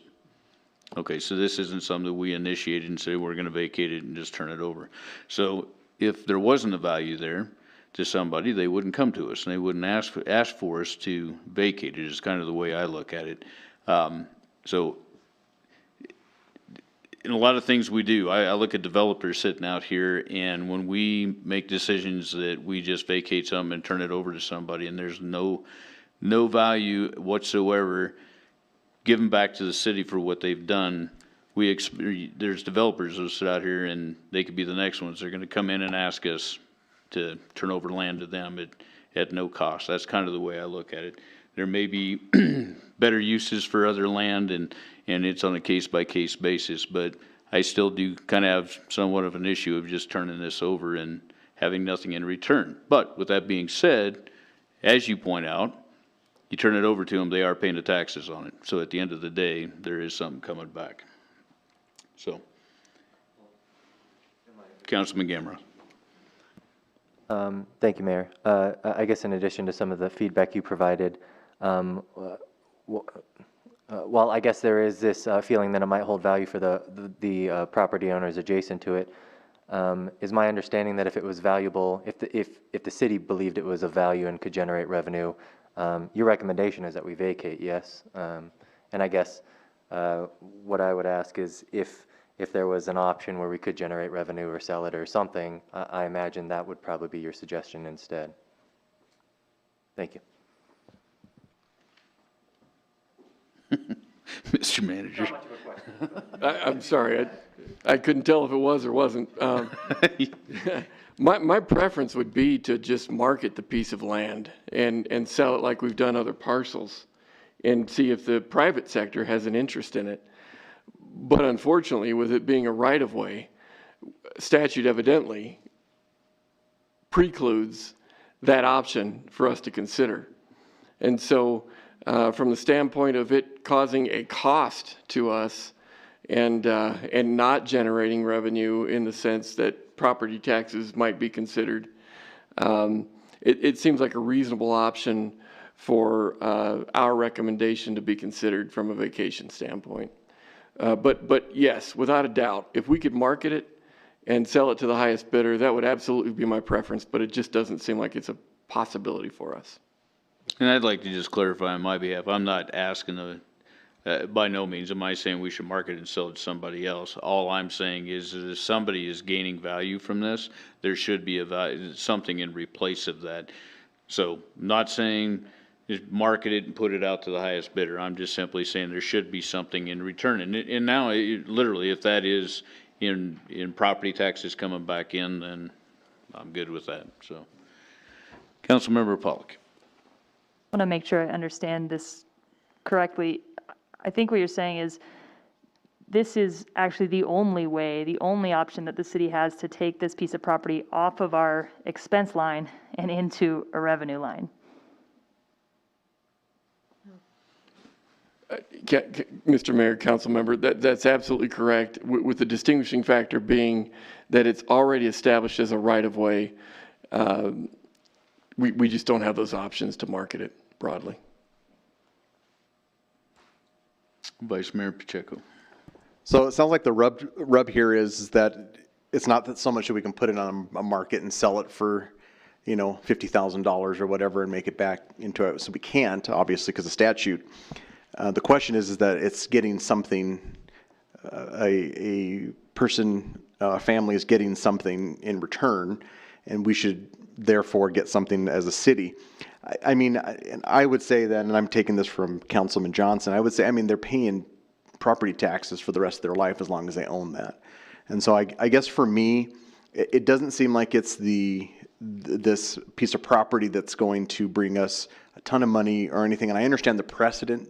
Speaker 2: Okay, so this isn't something that we initiated and say we're going to vacate it and just turn it over. So if there wasn't a value there to somebody, they wouldn't come to us and they wouldn't ask for us to vacate it, is kind of the way I look at it. So in a lot of things we do, I look at developers sitting out here, and when we make decisions that we just vacate something and turn it over to somebody and there's no value whatsoever given back to the city for what they've done, there's developers who sit out here and they could be the next ones. They're going to come in and ask us to turn over land to them at no cost. That's kind of the way I look at it. There may be better uses for other land, and it's on a case-by-case basis, but I still do kind of have somewhat of an issue of just turning this over and having nothing in return. But with that being said, as you point out, you turn it over to them, they are paying the taxes on it. So at the end of the day, there is something coming back. So, Councilman Gamera.
Speaker 5: Thank you, Mayor. I guess in addition to some of the feedback you provided, while I guess there is this feeling that it might hold value for the property owners adjacent to it, is my understanding that if it was valuable, if the city believed it was of value and could generate revenue, your recommendation is that we vacate, yes? And I guess what I would ask is if there was an option where we could generate revenue or sell it or something, I imagine that would probably be your suggestion instead. Thank you.
Speaker 2: Mr. Manager.
Speaker 3: I'm sorry, I couldn't tell if it was or wasn't. My preference would be to just market the piece of land and sell it like we've done other parcels and see if the private sector has an interest in it. But unfortunately, with it being a right-of-way, statute evidently precludes that option for us to consider. And so from the standpoint of it causing a cost to us and not generating revenue in the sense that property taxes might be considered, it seems like a reasonable option for our recommendation to be considered from a vacation standpoint. But yes, without a doubt, if we could market it and sell it to the highest bidder, that would absolutely be my preference, but it just doesn't seem like it's a possibility for us.
Speaker 2: And I'd like to just clarify on my behalf, I'm not asking by no means am I saying we should market and sell it to somebody else. All I'm saying is that if somebody is gaining value from this, there should be something in replace of that. So not saying just market it and put it out to the highest bidder. I'm just simply saying there should be something in return. And now, literally, if that is in property taxes coming back in, then I'm good with that. So, Councilmember Pollock.
Speaker 1: I want to make sure I understand this correctly. I think what you're saying is this is actually the only way, the only option that the city has to take this piece of property off of our expense line and into a revenue line.
Speaker 3: Mr. Mayor, council member, that's absolutely correct, with the distinguishing factor being that it's already established as a right-of-way. We just don't have those options to market it broadly.
Speaker 2: Vice Mayor Pacheco.
Speaker 8: So it sounds like the rub here is that it's not that so much that we can put it on a market and sell it for, you know, $50,000 or whatever and make it back into it. So we can't, obviously, because of statute. The question is that it's getting something, a person, a family is getting something in return, and we should therefore get something as a city. I mean, and I would say that, and I'm taking this from Councilman Johnson, I would say, I mean, they're paying property taxes for the rest of their life as long as they own that. And so I guess for me, it doesn't seem like it's this piece of property that's going to bring us a ton of money or anything. And I understand the precedent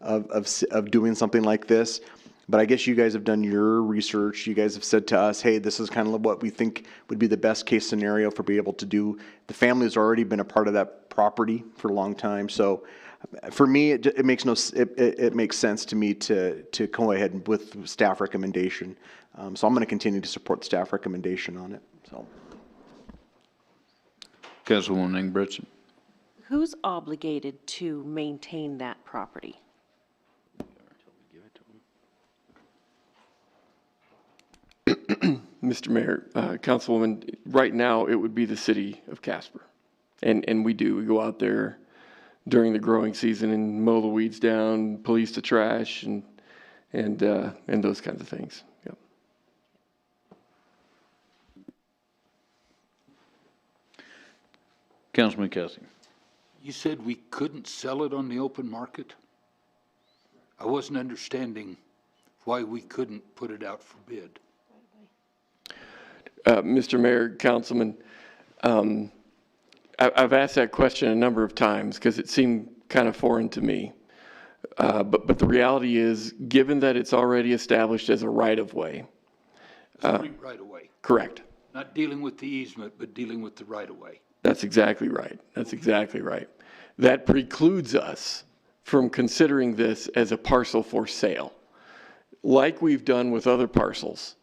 Speaker 8: of doing something like this, but I guess you guys have done your research. You guys have said to us, hey, this is kind of what we think would be the best case scenario for being able to do. The family's already been a part of that property for a long time. So for me, it makes it makes sense to me to go ahead with staff recommendation. So I'm going to continue to support the staff recommendation on it. So,
Speaker 2: Councilwoman Ingebretson.
Speaker 4: Who's obligated to maintain that property?
Speaker 3: Mr. Mayor, Councilwoman, right now it would be the city of Casper. And we go out there during the growing season and mow the weeds down, police the trash, and those kinds of things. Yep.
Speaker 2: Councilman Kelsey.
Speaker 15: You said we couldn't sell it on the open market? I wasn't understanding why we couldn't put it out for bid.
Speaker 3: Mr. Mayor, Councilman, I've asked that question a number of times because it seemed kind of foreign to me. But the reality is, given that it's already established as a right-of-way.
Speaker 15: Right-of-way.
Speaker 3: Correct.
Speaker 15: Not dealing with the easement, but dealing with the right-of-way.
Speaker 3: That's exactly right. That's exactly right. That precludes us from considering this as a parcel for sale, like we've done with other parcels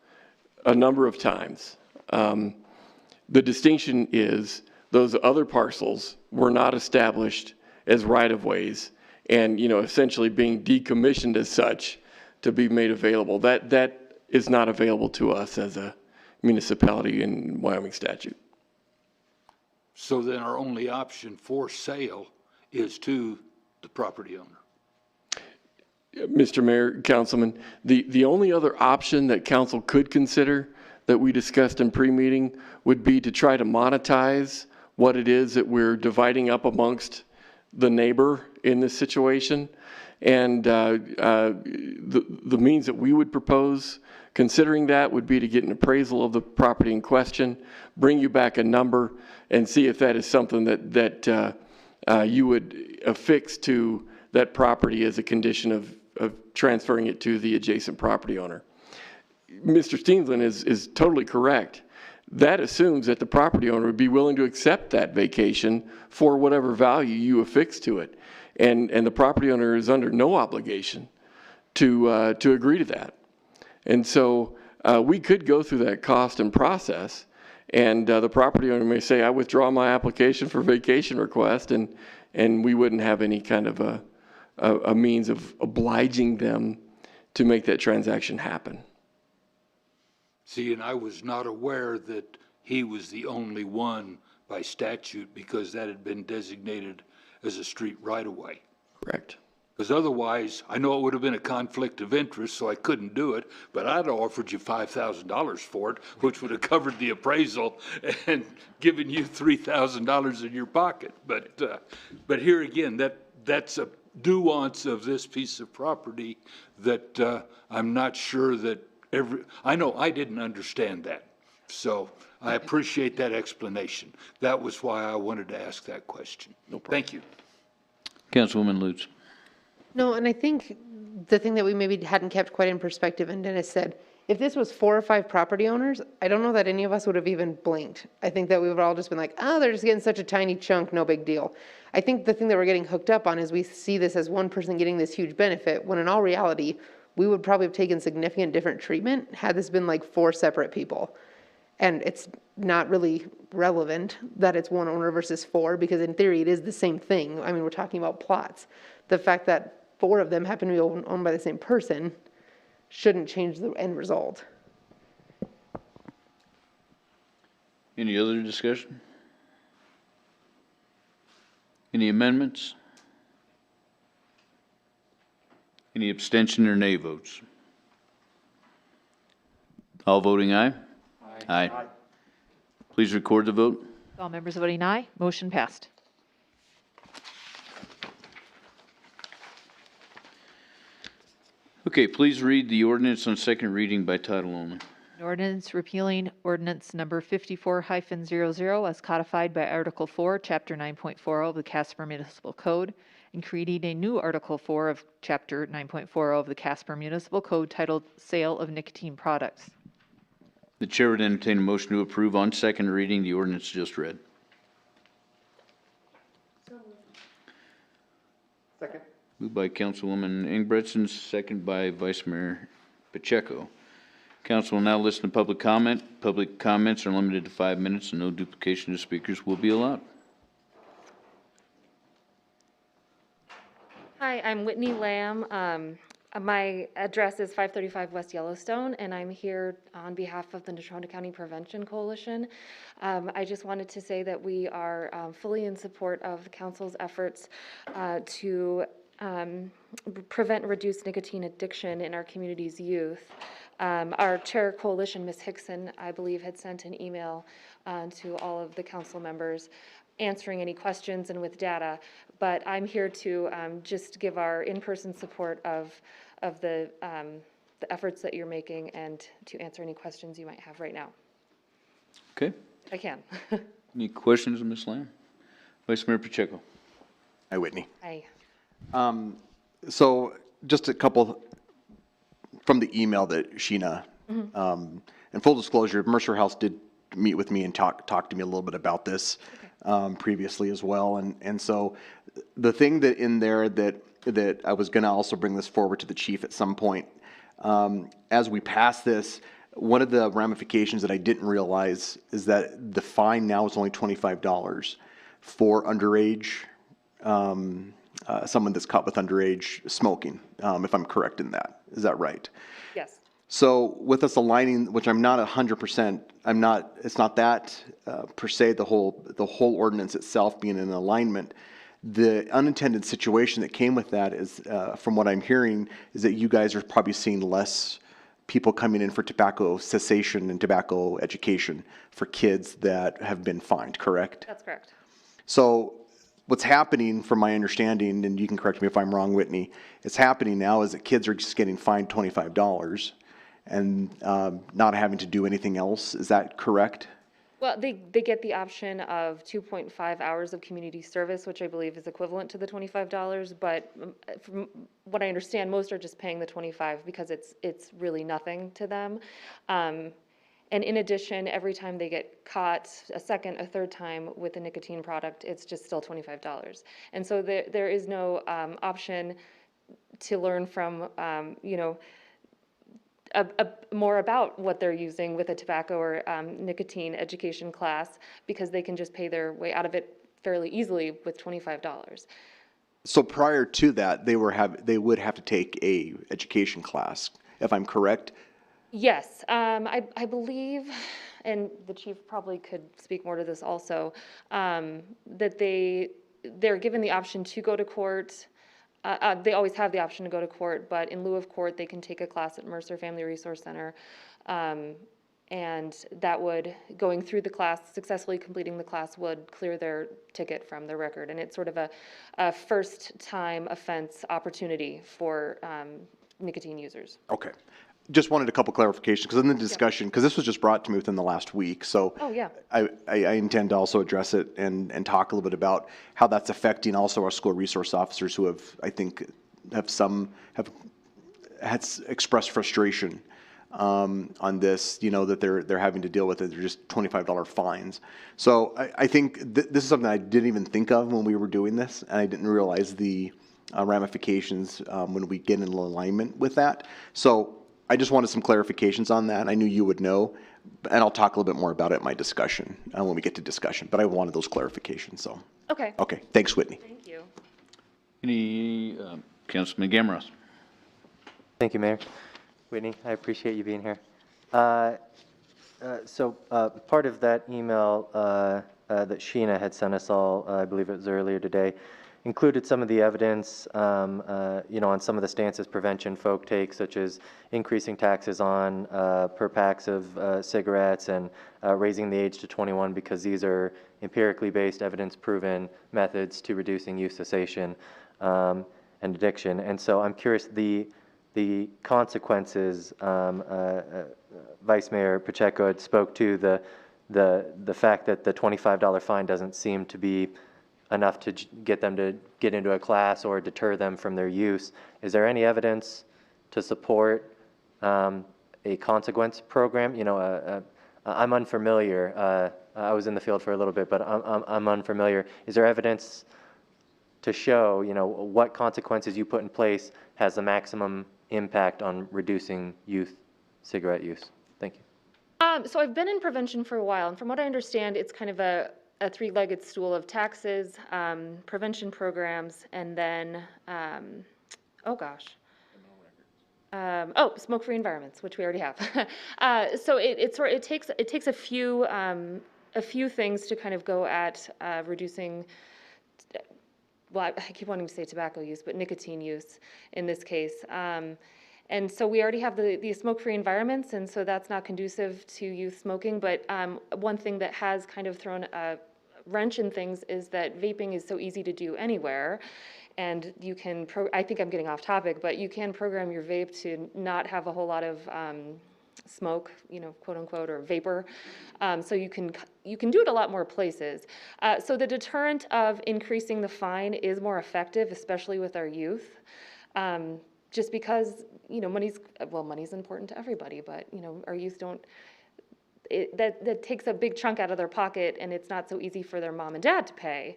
Speaker 3: a number of times. The distinction is those other parcels were not established as right-of-ways and, you know, essentially being decommissioned as such to be made available. That is not available to us as a municipality in Wyoming statute.
Speaker 15: So then our only option for sale is to the property owner.
Speaker 3: Mr. Mayor, Councilman, the only other option that council could consider that we discussed in pre-meeting would be to try to monetize what it is that we're dividing up amongst the neighbor in this situation. And the means that we would propose considering that would be to get an appraisal of the property in question, bring you back a number, and see if that is something that you would affix to that property as a condition of transferring it to the adjacent property owner. Mr. Steensland is totally correct. That assumes that the property owner would be willing to accept that vacation for whatever value you affix to it. And the property owner is under no obligation to agree to that. And so we could go through that cost and process, and the property owner may say, I withdraw my application for vacation request, and we wouldn't have any kind of a means of obliging them to make that transaction happen.
Speaker 15: See, and I was not aware that he was the only one by statute because that had been designated as a street right-of-way.
Speaker 3: Correct.
Speaker 15: Because otherwise, I know it would have been a conflict of interest, so I couldn't do it, but I'd have offered you $5,000 for it, which would have covered the appraisal and given you $3,000 in your pocket. But here again, that's a nuance of this piece of property that I'm not sure that I know I didn't understand that. So I appreciate that explanation. That was why I wanted to ask that question. No problem. Thank you.
Speaker 2: Councilwoman Lutz.
Speaker 16: No, and I think the thing that we maybe hadn't kept quite in perspective, and Dennis said, if this was 4 or 5 property owners, I don't know that any of us would have even blinked. I think that we would all just been like, oh, they're just getting such a tiny chunk, no big deal. I think the thing that we're getting hooked up on is we see this as one person getting this huge benefit, when in all reality, we would probably have taken significant different treatment had this been like 4 separate people. And it's not really relevant that it's 1 owner versus 4, because in theory it is the same thing. I mean, we're talking about plots. The fact that 4 of them happen to be owned by the same person shouldn't change the end result.
Speaker 2: Any other discussion? Any amendments? Any abstention or nay votes? All voting aye? Aye. Aye. Please record the vote.
Speaker 7: All members voting aye, motion passed.
Speaker 2: Okay, please read the ordinance on second reading by title only.
Speaker 7: An ordinance repealing ordinance number 54-00 as codified by Article 4, Chapter 9.40 of the Casper Municipal Code, and creating a new Article 4 of Chapter 9.40 of the Casper Municipal Code titled Sale of Nicotine Products.
Speaker 2: The chair would entertain a motion to approve on second reading the ordinance just read.
Speaker 9: Second.
Speaker 2: Moved by Councilwoman Ingebretson, second by Vice Mayor Pacheco. Council will now listen to public comment. Public comments are limited to 5 minutes and no duplication of speakers will be allowed.
Speaker 19: Hi, I'm Whitney Lamb. My address is 535 West Yellowstone, and I'm here on behalf of the Natrona County Prevention Coalition. I just wanted to say that we are fully in support of the council's efforts to prevent and reduce nicotine addiction in our community's youth. Our chair coalition, Ms. Hickson, I believe, had sent an email to all of the council members answering any questions and with data, but I'm here to just give our in-person support of the efforts that you're making and to answer any questions you might have right now.
Speaker 2: Okay.
Speaker 19: I can.
Speaker 2: Any questions of Ms. Lamb? Vice Mayor Pacheco.
Speaker 8: Hi, Whitney.
Speaker 19: Hi.
Speaker 8: So just a couple from the email that Sheena, and full disclosure, Mercer House did meet with me and talk to me a little bit about this previously as well. And so the thing that in there that I was going to also bring this forward to the chief at some point, as we pass this, one of the ramifications that I didn't realize is that the fine now is only $25 for underage, someone that's caught with underage smoking, if I'm correct in that. Is that right?
Speaker 19: Yes.
Speaker 8: So with us aligning, which I'm not 100%, it's not that per se, the whole ordinance itself being in alignment. The unintended situation that came with that is, from what I'm hearing, is that you guys are probably seeing less people coming in for tobacco cessation and tobacco education for kids that have been fined, correct?
Speaker 19: That's correct.
Speaker 8: So what's happening, from my understanding, and you can correct me if I'm wrong, Whitney, it's happening now is that kids are just getting fined $25 and not having to do anything else. Is that correct?
Speaker 19: Well, they get the option of 2.5 hours of community service, which I believe is equivalent to the $25, but from what I understand, most are just paying the $25 because it's really nothing to them. And in addition, every time they get caught a second, a third time with a nicotine product, it's just still $25. And so there is no option to learn from, more about what they're using with a tobacco or nicotine education class, because they can just pay their way out of it fairly easily with $25.
Speaker 8: So prior to that, they would have to take a education class, if I'm correct.
Speaker 19: Yes, I believe, and the chief probably could speak more to this also, that they're given the option to go to court. They always have the option to go to court, but in lieu of court, they can take a class at Mercer Family Resource Center. And that would, going through the class, successfully completing the class would clear their ticket from their record. And it's sort of a first-time offense opportunity for nicotine users.
Speaker 8: Okay. Just wanted a couple clarifications, because in the discussion, because this was just brought to me within the last week, so
Speaker 19: Oh, yeah.
Speaker 8: I intend to also address it and talk a little bit about how that's affecting also our school resource officers who have, I think, have expressed frustration on this, you know, that they're having to deal with it. They're just $25 fines. So I think this is something I didn't even think of when we were doing this, and I didn't realize the ramifications when we get in alignment with that. So I just wanted some clarifications on that. I knew you would know, and I'll talk a little bit more about it in my discussion when we get to discussion, but I wanted those clarifications, so.
Speaker 19: Okay.
Speaker 8: Okay, thanks, Whitney.
Speaker 19: Thank you.
Speaker 2: Any, Councilman Gamros?
Speaker 5: Thank you, Mayor. Whitney, I appreciate you being here. So part of that email that Sheena had sent us all, I believe it was earlier today, included some of the evidence, you know, on some of the stances prevention folk take, such as increasing taxes on per packs of cigarettes and raising the age to 21, because these are empirically based, evidence-proven methods to reducing youth cessation and addiction. And so I'm curious, the consequences, Vice Mayor Pacheco had spoke to the fact that the $25 fine doesn't seem to be enough to get them to get into a class or deter them from their use. Is there any evidence to support a consequence program? You know, I'm unfamiliar. I was in the field for a little bit, but I'm unfamiliar. Is there evidence to show, you know, what consequences you put in place has the maximum impact on reducing youth cigarette use? Thank you.
Speaker 19: So I've been in prevention for a while, and from what I understand, it's kind of a three-legged stool of taxes, prevention programs, and then, smoke-free environments, which we already have. So it takes a few things to kind of go at reducing. Well, I keep wanting to say tobacco use, but nicotine use in this case. And so we already have the smoke-free environments, and so that's not conducive to youth smoking. But one thing that has kind of thrown a wrench in things is that vaping is so easy to do anywhere. And you can, I think I'm getting off topic, but you can program your vape to not have a whole lot of smoke, you know, quote unquote, or vapor. So you can do it a lot more places. So the deterrent of increasing the fine is more effective, especially with our youth. Just because, you know, money's important to everybody, but, you know, our youth don't, that takes a big chunk out of their pocket, and it's not so easy for their mom and dad to pay.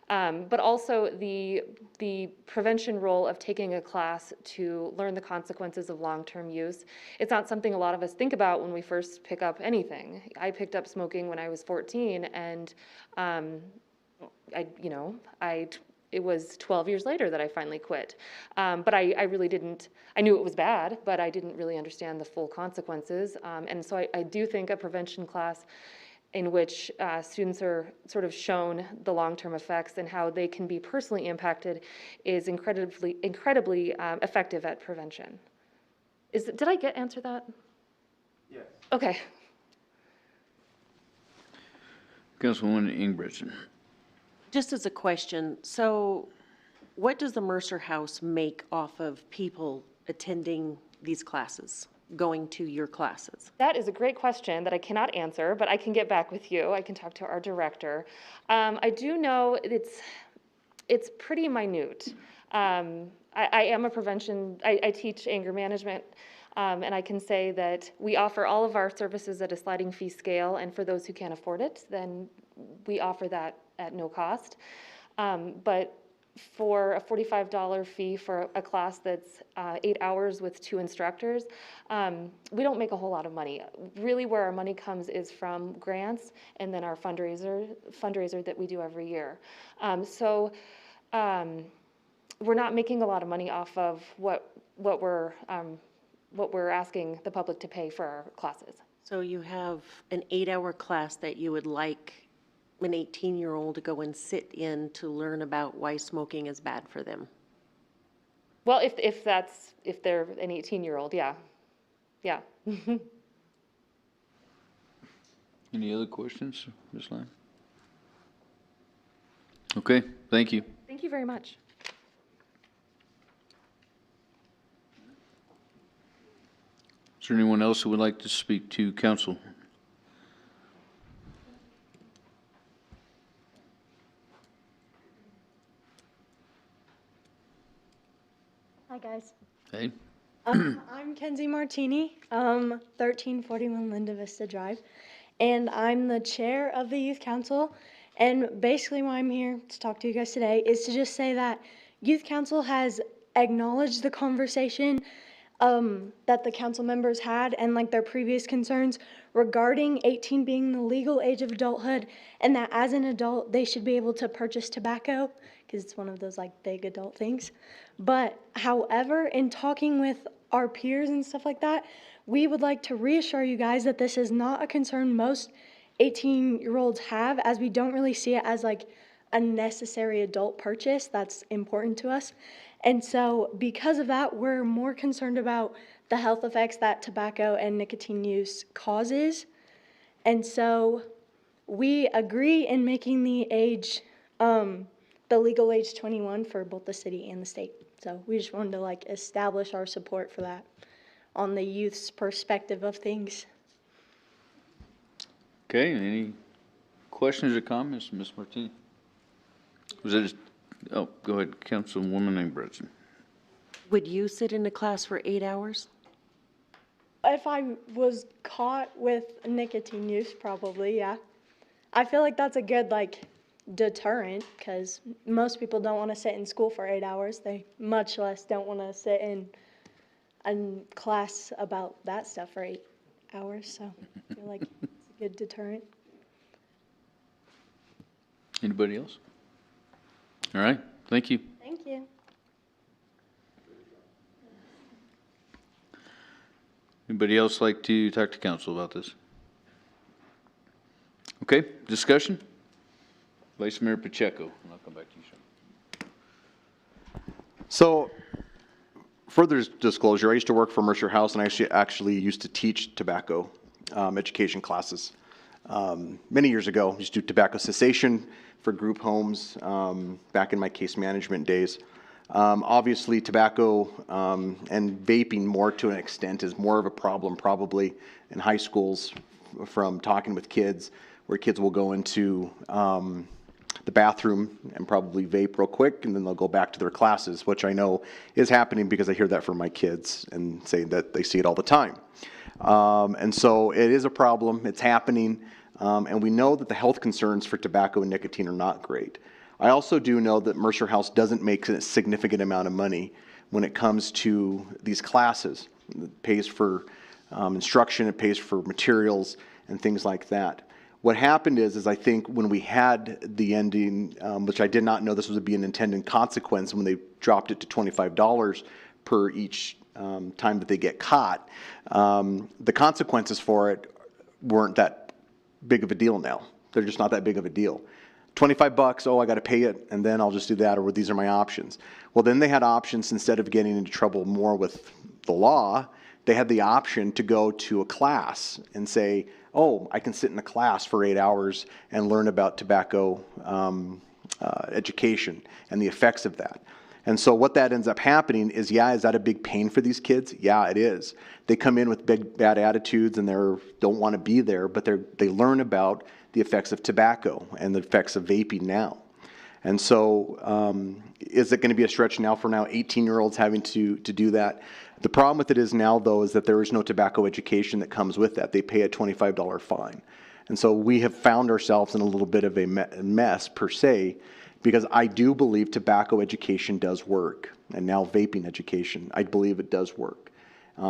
Speaker 19: But also the prevention role of taking a class to learn the consequences of long-term use. It's not something a lot of us think about when we first pick up anything. I picked up smoking when I was 14, and it was 12 years later that I finally quit. But I really didn't, I knew it was bad, but I didn't really understand the full consequences. And so I do think a prevention class in which students are sort of shown the long-term effects and how they can be personally impacted is incredibly effective at prevention. Did I answer that?
Speaker 5: Yes.
Speaker 19: Okay.
Speaker 2: Councilwoman Ingebrigtsen.
Speaker 4: Just as a question, so what does the Mercer House make off of people attending these classes, going to your classes?
Speaker 19: That is a great question that I cannot answer, but I can get back with you. I can talk to our director. I do know it's pretty minute. I am a prevention, I teach anger management, and I can say that we offer all of our services at a sliding fee scale, and for those who can't afford it, then we offer that at no cost. But for a $45 fee for a class that's 8 hours with 2 instructors, we don't make a whole lot of money. Really where our money comes is from grants and then our fundraiser that we do every year. So we're not making a lot of money off of what we're what we're asking the public to pay for our classes.
Speaker 4: So you have an 8-hour class that you would like an 18-year-old to go and sit in to learn about why smoking is bad for them?
Speaker 19: Well, if they're an 18-year-old, yeah. Yeah.
Speaker 2: Any other questions, Ms. Lamb? Okay, thank you.
Speaker 19: Thank you very much.
Speaker 2: Is there anyone else who would like to speak to council?
Speaker 20: Hi, guys.
Speaker 2: Hey,
Speaker 20: I'm Kenzie Martini, 1341 Linda Vista Drive, and I'm the chair of the Youth Council. And basically why I'm here to talk to you guys today is to just say that Youth Council has acknowledged the conversation that the council members had and like their previous concerns regarding 18 being the legal age of adulthood, and that as an adult they should be able to purchase tobacco because it's one of those like big adult things. But however, in talking with our peers and stuff like that, we would like to reassure you guys that this is not a concern most 18-year-olds have, as we don't really see it as like a necessary adult purchase that's important to us. And so because of that, we're more concerned about the health effects that tobacco and nicotine use causes. And so we agree in making the age, the legal age 21 for both the city and the state. So we just wanted to like establish our support for that on the youth's perspective of things.
Speaker 2: okay, any questions or comments, Ms. Martini? Was it, oh, go ahead, Councilwoman Ingebretson.
Speaker 4: Would you sit in a class for 8 hours?
Speaker 20: If I was caught with nicotine use, probably, yeah. I feel like that's a good like deterrent because most people don't want to sit in school for 8 hours. They much less don't want to sit in class about that stuff for 8 hours. So I feel like it's a good deterrent.
Speaker 2: Anybody else? All right, thank you.
Speaker 20: Thank you.
Speaker 2: Anybody else like to talk to council about this? Okay, discussion? Vice Mayor Pacheco, and I'll come back to you, Sean.
Speaker 8: So, further disclosure, I used to work for Mercer House, and I actually used to teach tobacco education classes. Many years ago, I used to do tobacco cessation for group homes back in my case management days. Obviously, tobacco and vaping more to an extent is more of a problem probably in high schools from talking with kids, where kids will go into the bathroom and probably vape real quick, and then they'll go back to their classes, which I know is happening because I hear that from my kids and say that they see it all the time. And so it is a problem, it's happening, and we know that the health concerns for tobacco and nicotine are not great. I also do know that Mercer House doesn't make a significant amount of money when it comes to these classes. It pays for instruction, it pays for materials and things like that. What happened is I think when we had the ending, which I did not know this would be an intended consequence when they dropped it to $25 per each time that they get caught, the consequences for it weren't that big of a deal now. They're just not that big of a deal. $25, oh, I got to pay it, and then I'll just do that, or these are my options. Well, then they had options. Instead of getting into trouble more with the law, they had the option to go to a class and say, oh, I can sit in a class for 8 hours and learn about tobacco education and the effects of that. And so what that ends up happening is, yeah, is that a big pain for these kids? Yeah, it is. They come in with big bad attitudes and they don't want to be there, but they learn about the effects of tobacco and the effects of vaping now. And so is it going to be a stretch now for 18-year-olds having to do that? The problem with it is now, though, is that there is no tobacco education that comes with that. They pay a $25 fine. And so we have found ourselves in a little bit of a mess, per se, because I do believe tobacco education does work, and now vaping education, I believe it does work.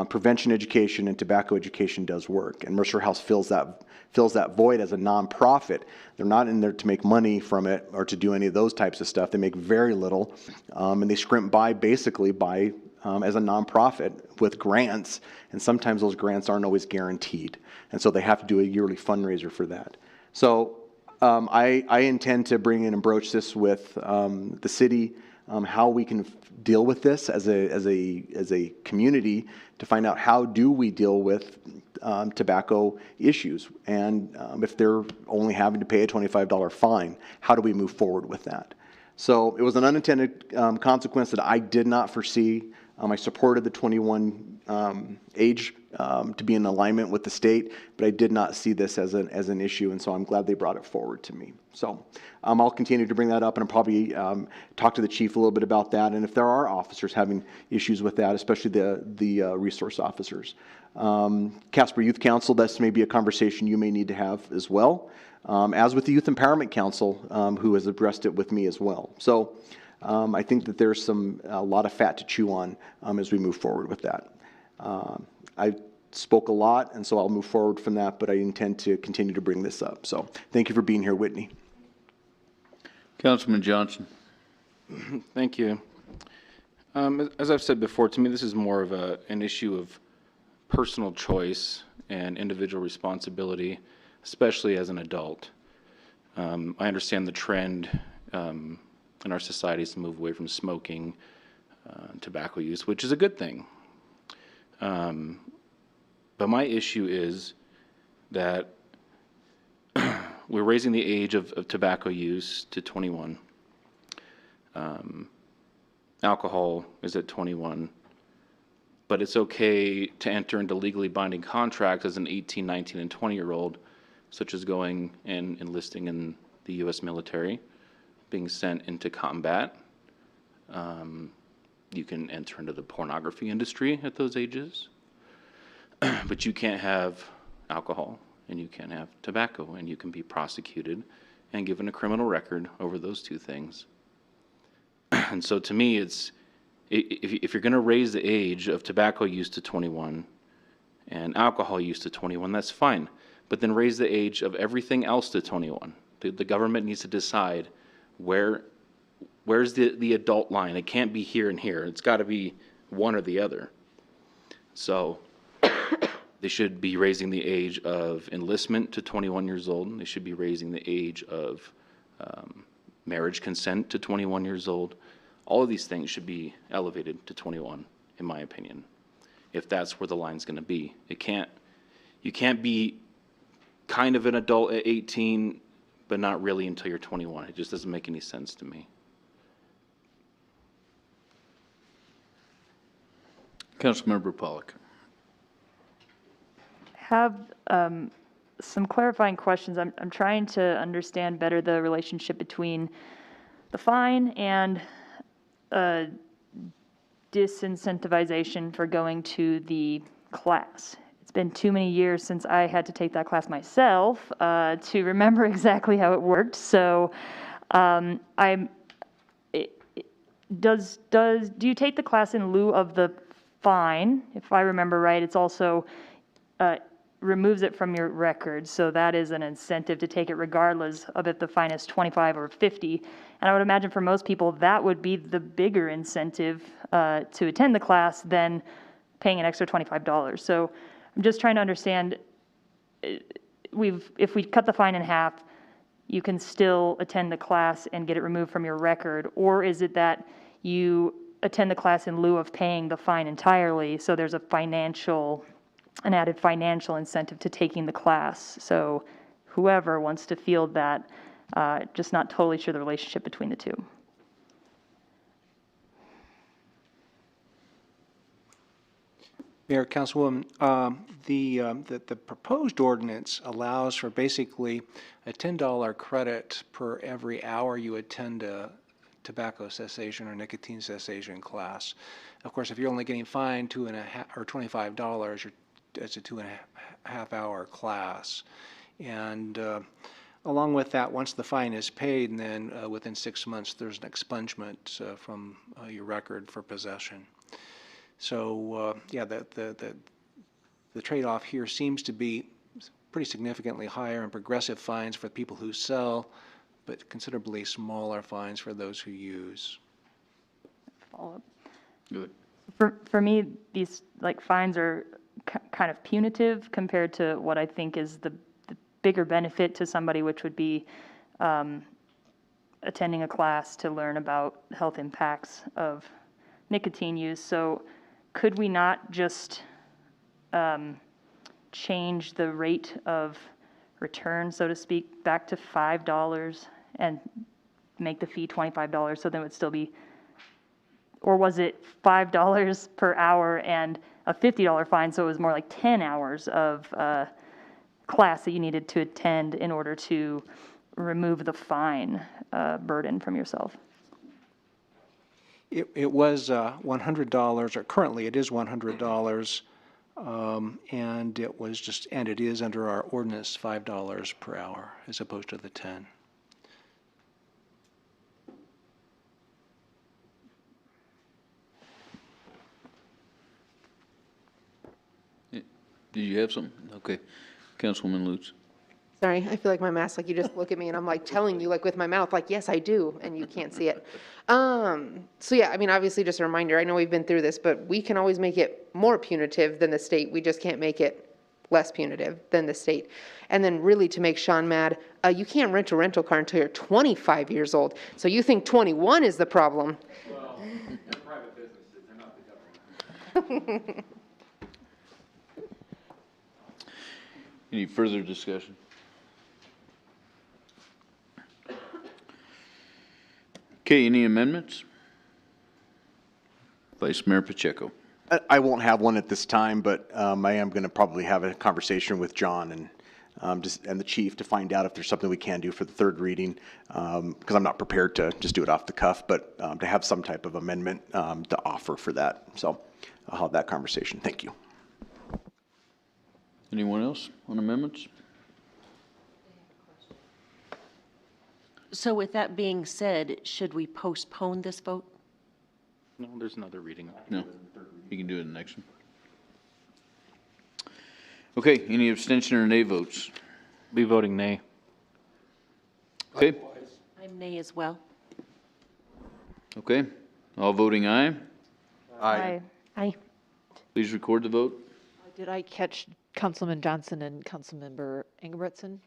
Speaker 8: Prevention education and tobacco education does work, and Mercer House fills that void as a nonprofit. They're not in there to make money from it or to do any of those types of stuff. They make very little, and they scrimp by basically by as a nonprofit with grants, and sometimes those grants aren't always guaranteed. And so they have to do a yearly fundraiser for that. So I intend to bring in and broach this with the city, how we can deal with this as a community to find out how do we deal with tobacco issues. And if they're only having to pay a $25 fine, how do we move forward with that? So it was an unintended consequence that I did not foresee. I supported the 21 age to be in alignment with the state, but I did not see this as an issue, and so I'm glad they brought it forward to me. So I'll continue to bring that up, and I'll probably talk to the chief a little bit about that, and if there are officers having issues with that, especially the resource officers. Casper Youth Council, this may be a conversation you may need to have as well, as with the Youth Empowerment Council, who has addressed it with me as well. So I think that there's a lot of fat to chew on as we move forward with that. I spoke a lot, and so I'll move forward from that, but I intend to continue to bring this up. So thank you for being here, Whitney.
Speaker 2: Councilman Johnson.
Speaker 21: Thank you. As I've said before, to me this is more of an issue of personal choice and individual responsibility, especially as an adult. I understand the trend in our society is to move away from smoking, tobacco use, which is a good thing. But my issue is that we're raising the age of tobacco use to 21. Alcohol is at 21. But it's okay to enter into legally binding contracts as an 18, 19, and 20-year-old, such as going and enlisting in the U.S. military, being sent into combat. You can enter into the pornography industry at those ages. But you can't have alcohol, and you can't have tobacco, and you can be prosecuted and given a criminal record over those two things. And so to me, if you're going to raise the age of tobacco use to 21 and alcohol use to 21, that's fine. But then raise the age of everything else to 21. The government needs to decide where's the adult line. It can't be here and here. It's got to be one or the other. So they should be raising the age of enlistment to 21 years old. They should be raising the age of marriage consent to 21 years old. All of these things should be elevated to 21, in my opinion, if that's where the line's going to be. You can't be kind of an adult at 18, but not really until you're 21. It just doesn't make any sense to me.
Speaker 2: Councilmember Pollack.
Speaker 1: Have some clarifying questions. I'm trying to understand better the relationship between the fine and disincentivization for going to the class. It's been too many years since I had to take that class myself to remember exactly how it worked. So do you take the class in lieu of the fine? If I remember right, it's also removes it from your record, so that is an incentive to take it regardless of if the fine is 25 or 50. And I would imagine for most people that would be the bigger incentive to attend the class than paying an extra $25. So I'm just trying to understand, if we cut the fine in half, you can still attend the class and get it removed from your record, or is it that you attend the class in lieu of paying the fine entirely, so there's an added financial incentive to taking the class? So whoever wants to field that, just not totally sure the relationship between the two.
Speaker 9: Mayor, Councilwoman, the proposed ordinance allows for basically a $10 credit per every hour you attend a tobacco cessation or nicotine cessation class. Of course, if you're only getting fined $25, it's a 2.5 hour class. And along with that, once the fine is paid, and then within 6 months, there's an expungement from your record for possession. So yeah, the trade-off here seems to be pretty significantly higher in progressive fines for people who sell, but considerably smaller fines for those who use.
Speaker 1: Follow-up.
Speaker 2: Good.
Speaker 1: For me, these like fines are kind of punitive compared to what I think is the bigger benefit to somebody, which would be attending a class to learn about health impacts of nicotine use. So could we not just change the rate of return, so to speak, back to $5 and make the fee $25, so then it would still be, or was it $5 per hour and a $50 fine, so it was more like 10 hours of class that you needed to attend in order to remove the fine burden from yourself?
Speaker 9: It was $100, or currently it is $100, and it is under our ordinance $5 per hour as opposed to the 10.
Speaker 2: Did you have something? Okay. Councilwoman Lutz.
Speaker 16: Sorry, I feel like my mask, like you just look at me and I'm like telling you like with my mouth, like, yes, I do, and you can't see it. So yeah, I mean, obviously just a reminder, I know we've been through this, but we can always make it more punitive than the state. We just can't make it less punitive than the state. And then really to make Sean mad, you can't rent a rental car until you're 25 years old. So you think 21 is the problem.
Speaker 21: Well, they're private businesses, they're not the government.
Speaker 2: Any further discussion? Okay, any amendments? Vice Mayor Pacheco.
Speaker 8: I won't have one at this time, but I am going to probably have a conversation with John and and the chief to find out if there's something we can do for the third reading, because I'm not prepared to just do it off the cuff, but to have some type of amendment to offer for that. So I'll have that conversation. Thank you.
Speaker 2: Anyone else on amendments?
Speaker 4: So with that being said, should we postpone this vote?
Speaker 21: No, there's another reading.
Speaker 2: No, you can do it in the next one. Okay, any abstention or nay votes?
Speaker 21: Be voting nay.
Speaker 2: Okay,
Speaker 4: I'm nay as well.
Speaker 2: okay. All voting aye.
Speaker 1: Aye.
Speaker 4: Aye.
Speaker 2: Please record the vote.
Speaker 7: Did I catch Councilman Johnson and Councilmember Engebretson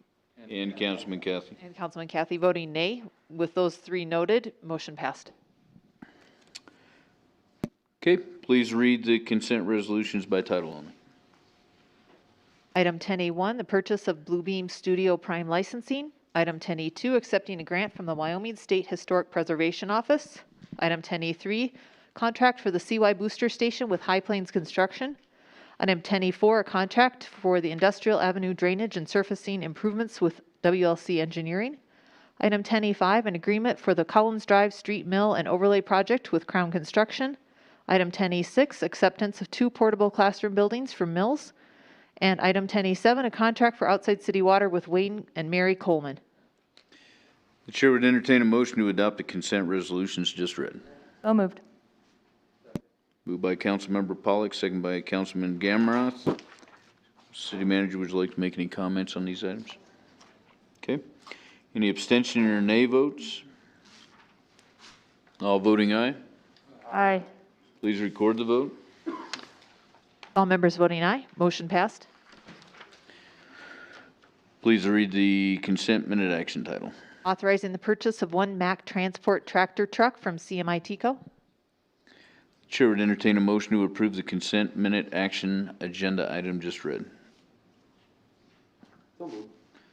Speaker 2: And Councilman Kathy.
Speaker 7: and Councilman Kathy voting nay? With those three noted, motion passed.
Speaker 2: Okay, please read the consent resolutions by title only.
Speaker 7: Item 10A1, the purchase of Bluebeam Studio Prime licensing. Item 10A2, accepting a grant from the Wyoming State Historic Preservation Office. Item 10A3, contract for the CY Booster Station with High Plains Construction. Item 10A4, a contract for the Industrial Avenue Drainage and Surfacing Improvements with WLC Engineering. Item 10A5, an agreement for the Collins Drive Street Mill and Overlay Project with Crown Construction. Item 10A6, acceptance of 2 portable classroom buildings from Mills. And item 10A7, a contract for outside city water with Wayne and Mary Coleman.
Speaker 2: The chair would entertain a motion to adopt the consent resolutions just read.
Speaker 1: So moved.
Speaker 2: Moved by Councilmember Pollak, second by Councilman Gamroth. City Manager, would you like to make any comments on these items? Okay. Any abstention or nay votes? All voting aye.
Speaker 1: Aye.
Speaker 2: Please record the vote.
Speaker 7: All members voting aye, motion passed.
Speaker 2: Please read the consent minute action title.
Speaker 7: Authorizing the purchase of 1 Mack Transport tractor truck from CMI Tico.
Speaker 2: Chair would entertain a motion to approve the consent minute action agenda item just read.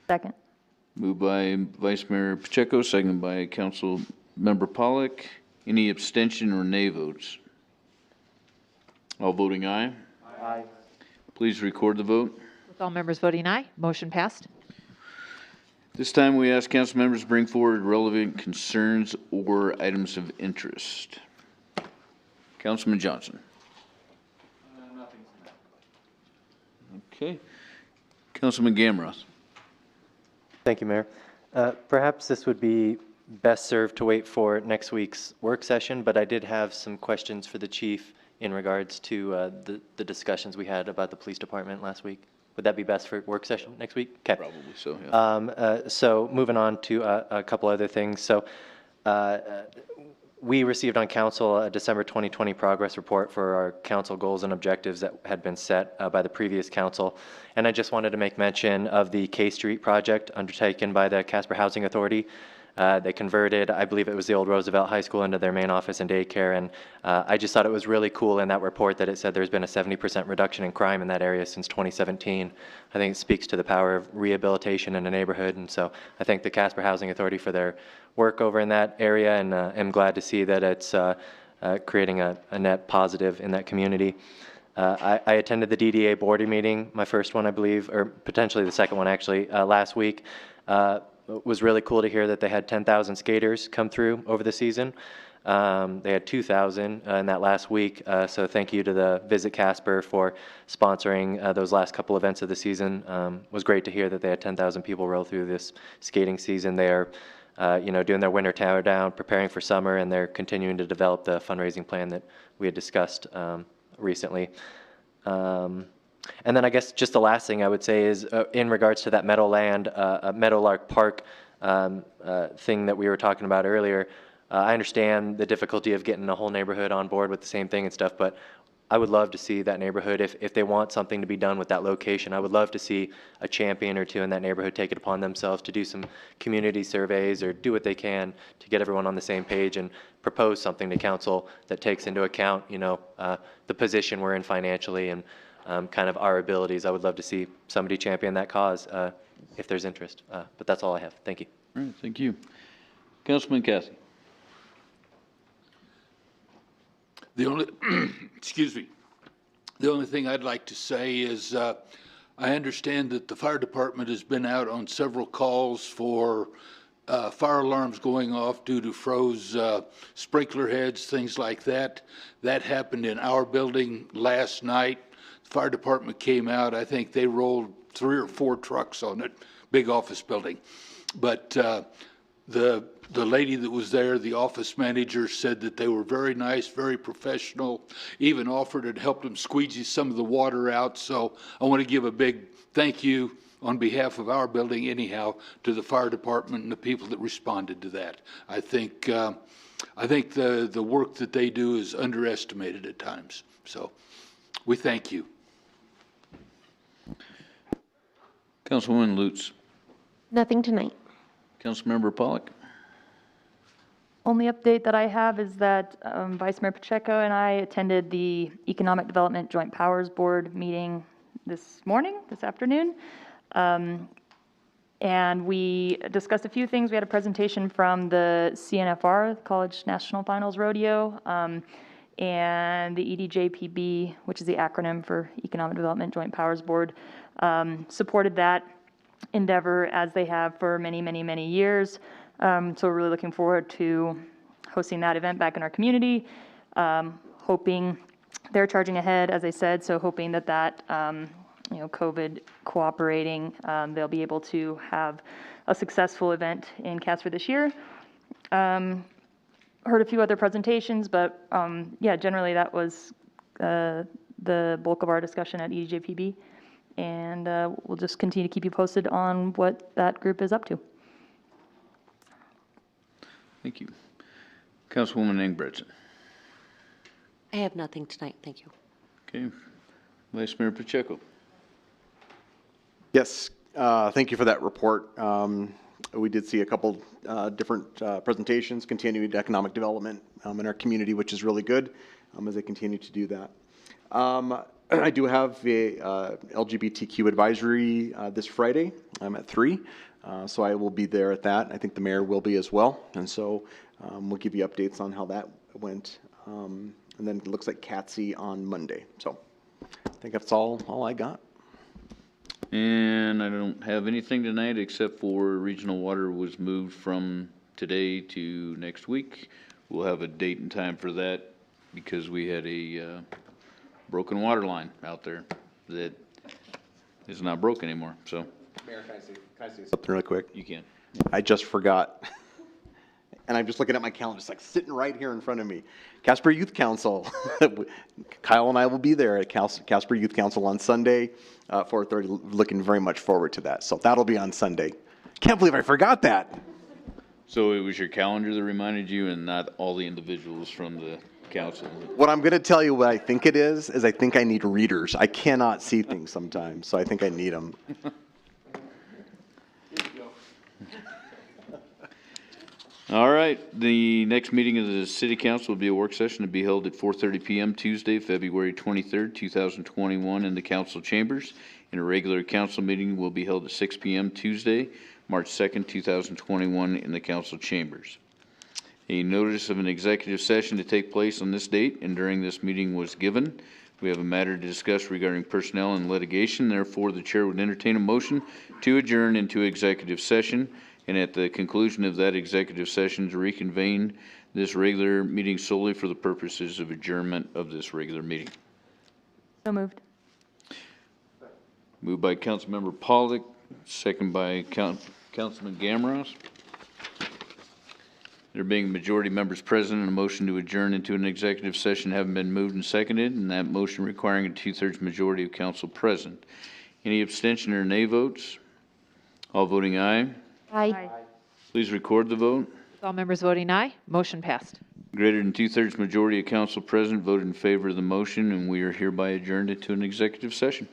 Speaker 1: Second.
Speaker 2: Moved by Vice Mayor Pacheco, seconded by Council Member Pollak. Any abstention or nay votes? All voting aye.
Speaker 5: Aye.
Speaker 2: Please record the vote.
Speaker 7: With all members voting aye, motion passed.
Speaker 2: This time we ask council members to bring forward relevant concerns or items of interest. Councilman Johnson. Okay. Councilman Gamroth.
Speaker 5: Thank you, Mayor. Perhaps this would be best served to wait for next week's work session, but I did have some questions for the chief in regards to the discussions we had about the police department last week. Would that be best for work session next week? Okay.
Speaker 2: Probably so, yeah.
Speaker 5: So moving on to a couple other things. So we received on council a December 2020 progress report for our council goals and objectives that had been set by the previous council. And I just wanted to make mention of the K Street project undertaken by the Casper Housing Authority. They converted, I believe it was the old Roosevelt High School, into their main office and daycare. And I just thought it was really cool in that report that it said there's been a 70% reduction in crime in that area since 2017. I think it speaks to the power of rehabilitation in a neighborhood. And so I thank the Casper Housing Authority for their work over in that area, and am glad to see that it's creating a net positive in that community. I attended the DDA board meeting, my first one, I believe, or potentially the second one actually, last week. It was really cool to hear that they had 10,000 skaters come through over the season. They had 2,000 in that last week, so thank you to the Visit Casper for sponsoring those last couple events of the season. It was great to hear that they had 10,000 people roll through this skating season. They are doing their winter tower down, preparing for summer, and they're continuing to develop the fundraising plan that we had discussed recently. And then I guess just the last thing I would say is in regards to that Meadowlark Park thing that we were talking about earlier, I understand the difficulty of getting a whole neighborhood on board with the same thing and stuff, but I would love to see that neighborhood, if they want something to be done with that location, I would love to see a champion or two in that neighborhood take it upon themselves to do some community surveys or do what they can to get everyone on the same page and propose something to council that takes into account, the position we're in financially and kind of our abilities. I would love to see somebody champion that cause if there's interest. But that's all I have. Thank you.
Speaker 2: All right, thank you. Councilman Cassie.
Speaker 15: The only, excuse me, the only thing I'd like to say is I understand that the fire department has been out on several calls for fire alarms going off due to froze sprinkler heads, things like that. That happened in our building last night. The fire department came out. I think they rolled 3 or 4 trucks on it, big office building. But the lady that was there, the office manager, said that they were very nice, very professional, even offered and helped them squeegee some of the water out. So I want to give a big thank you on behalf of our building anyhow to the fire department and the people that responded to that. I think the work that they do is underestimated at times. So we thank you.
Speaker 2: Councilwoman Lutz.
Speaker 16: Nothing tonight.
Speaker 2: Councilmember Pollock.
Speaker 1: Only update that I have is that Vice Mayor Pacheco and I attended the Economic Development Joint Powers Board meeting this afternoon. And we discussed a few things. We had a presentation from the CNFR, College National Finals Rodeo, and the EDJPB, which is the acronym for Economic Development Joint Powers Board, supported that endeavor as they have for many, many, many years. So we're really looking forward to hosting that event back in our community, hoping they're charging ahead, as I said, so hoping that COVID cooperating, they'll be able to have a successful event in Casper this year. Heard a few other presentations, but yeah, generally that was the bulk of our discussion at EDJPB. And we'll just continue to keep you posted on what that group is up to.
Speaker 2: Thank you. Councilwoman Ingebretson.
Speaker 4: I have nothing tonight, thank you.
Speaker 2: Okay. Vice Mayor Pacheco.
Speaker 8: Yes, thank you for that report. We did see a couple different presentations, continued economic development in our community, which is really good as they continue to do that. I do have a LGBTQ advisory this Friday. I'm at 3, so I will be there at that. I think the mayor will be as well, and so we'll give you updates on how that went. And then it looks like CATSI on Monday. So I think that's all I got.
Speaker 2: And I don't have anything tonight except for regional water was moved from today to next week. We'll have a date and time for that because we had a broken water line out there that is not broke anymore. So,
Speaker 8: Mayor, can I say something really quick?
Speaker 2: You can.
Speaker 8: I just forgot. And I'm just looking at my calendar, it's like sitting right here in front of me. Casper Youth Council. Kyle and I will be there at Casper Youth Council on Sunday, 4:30. Looking very much forward to that. So that'll be on Sunday. Can't believe I forgot that.
Speaker 2: So it was your calendar that reminded you and not all the individuals from the council?
Speaker 8: What I'm going to tell you what I think it is I think I need readers. I cannot see things sometimes, so I think I need them.
Speaker 2: All right, the next meeting of the city council will be a work session to be held at 4:30 PM Tuesday, February 23rd, 2021 in the council chambers. And a regular council meeting will be held at 6 PM Tuesday, March 2nd, 2021 in the council chambers. A notice of an executive session to take place on this date and during this meeting was given. We have a matter to discuss regarding personnel and litigation. Therefore, the chair would entertain a motion to adjourn into executive session, and at the conclusion of that executive session to reconvene this regular meeting solely for the purposes of adjournment of this regular meeting.
Speaker 1: So moved.
Speaker 2: Moved by Councilmember Pollock, second by Councilman Gamros. There being majority members present and a motion to adjourn into an executive session having been moved and seconded, and that motion requiring a 2/3 majority of council present. Any abstention or nay votes? All voting aye.
Speaker 1: Aye.
Speaker 2: Please record the vote.
Speaker 7: With all members voting aye, motion passed.
Speaker 2: Greater than 2/3 majority of council present voted in favor of the motion, and we are hereby adjourned into an executive session.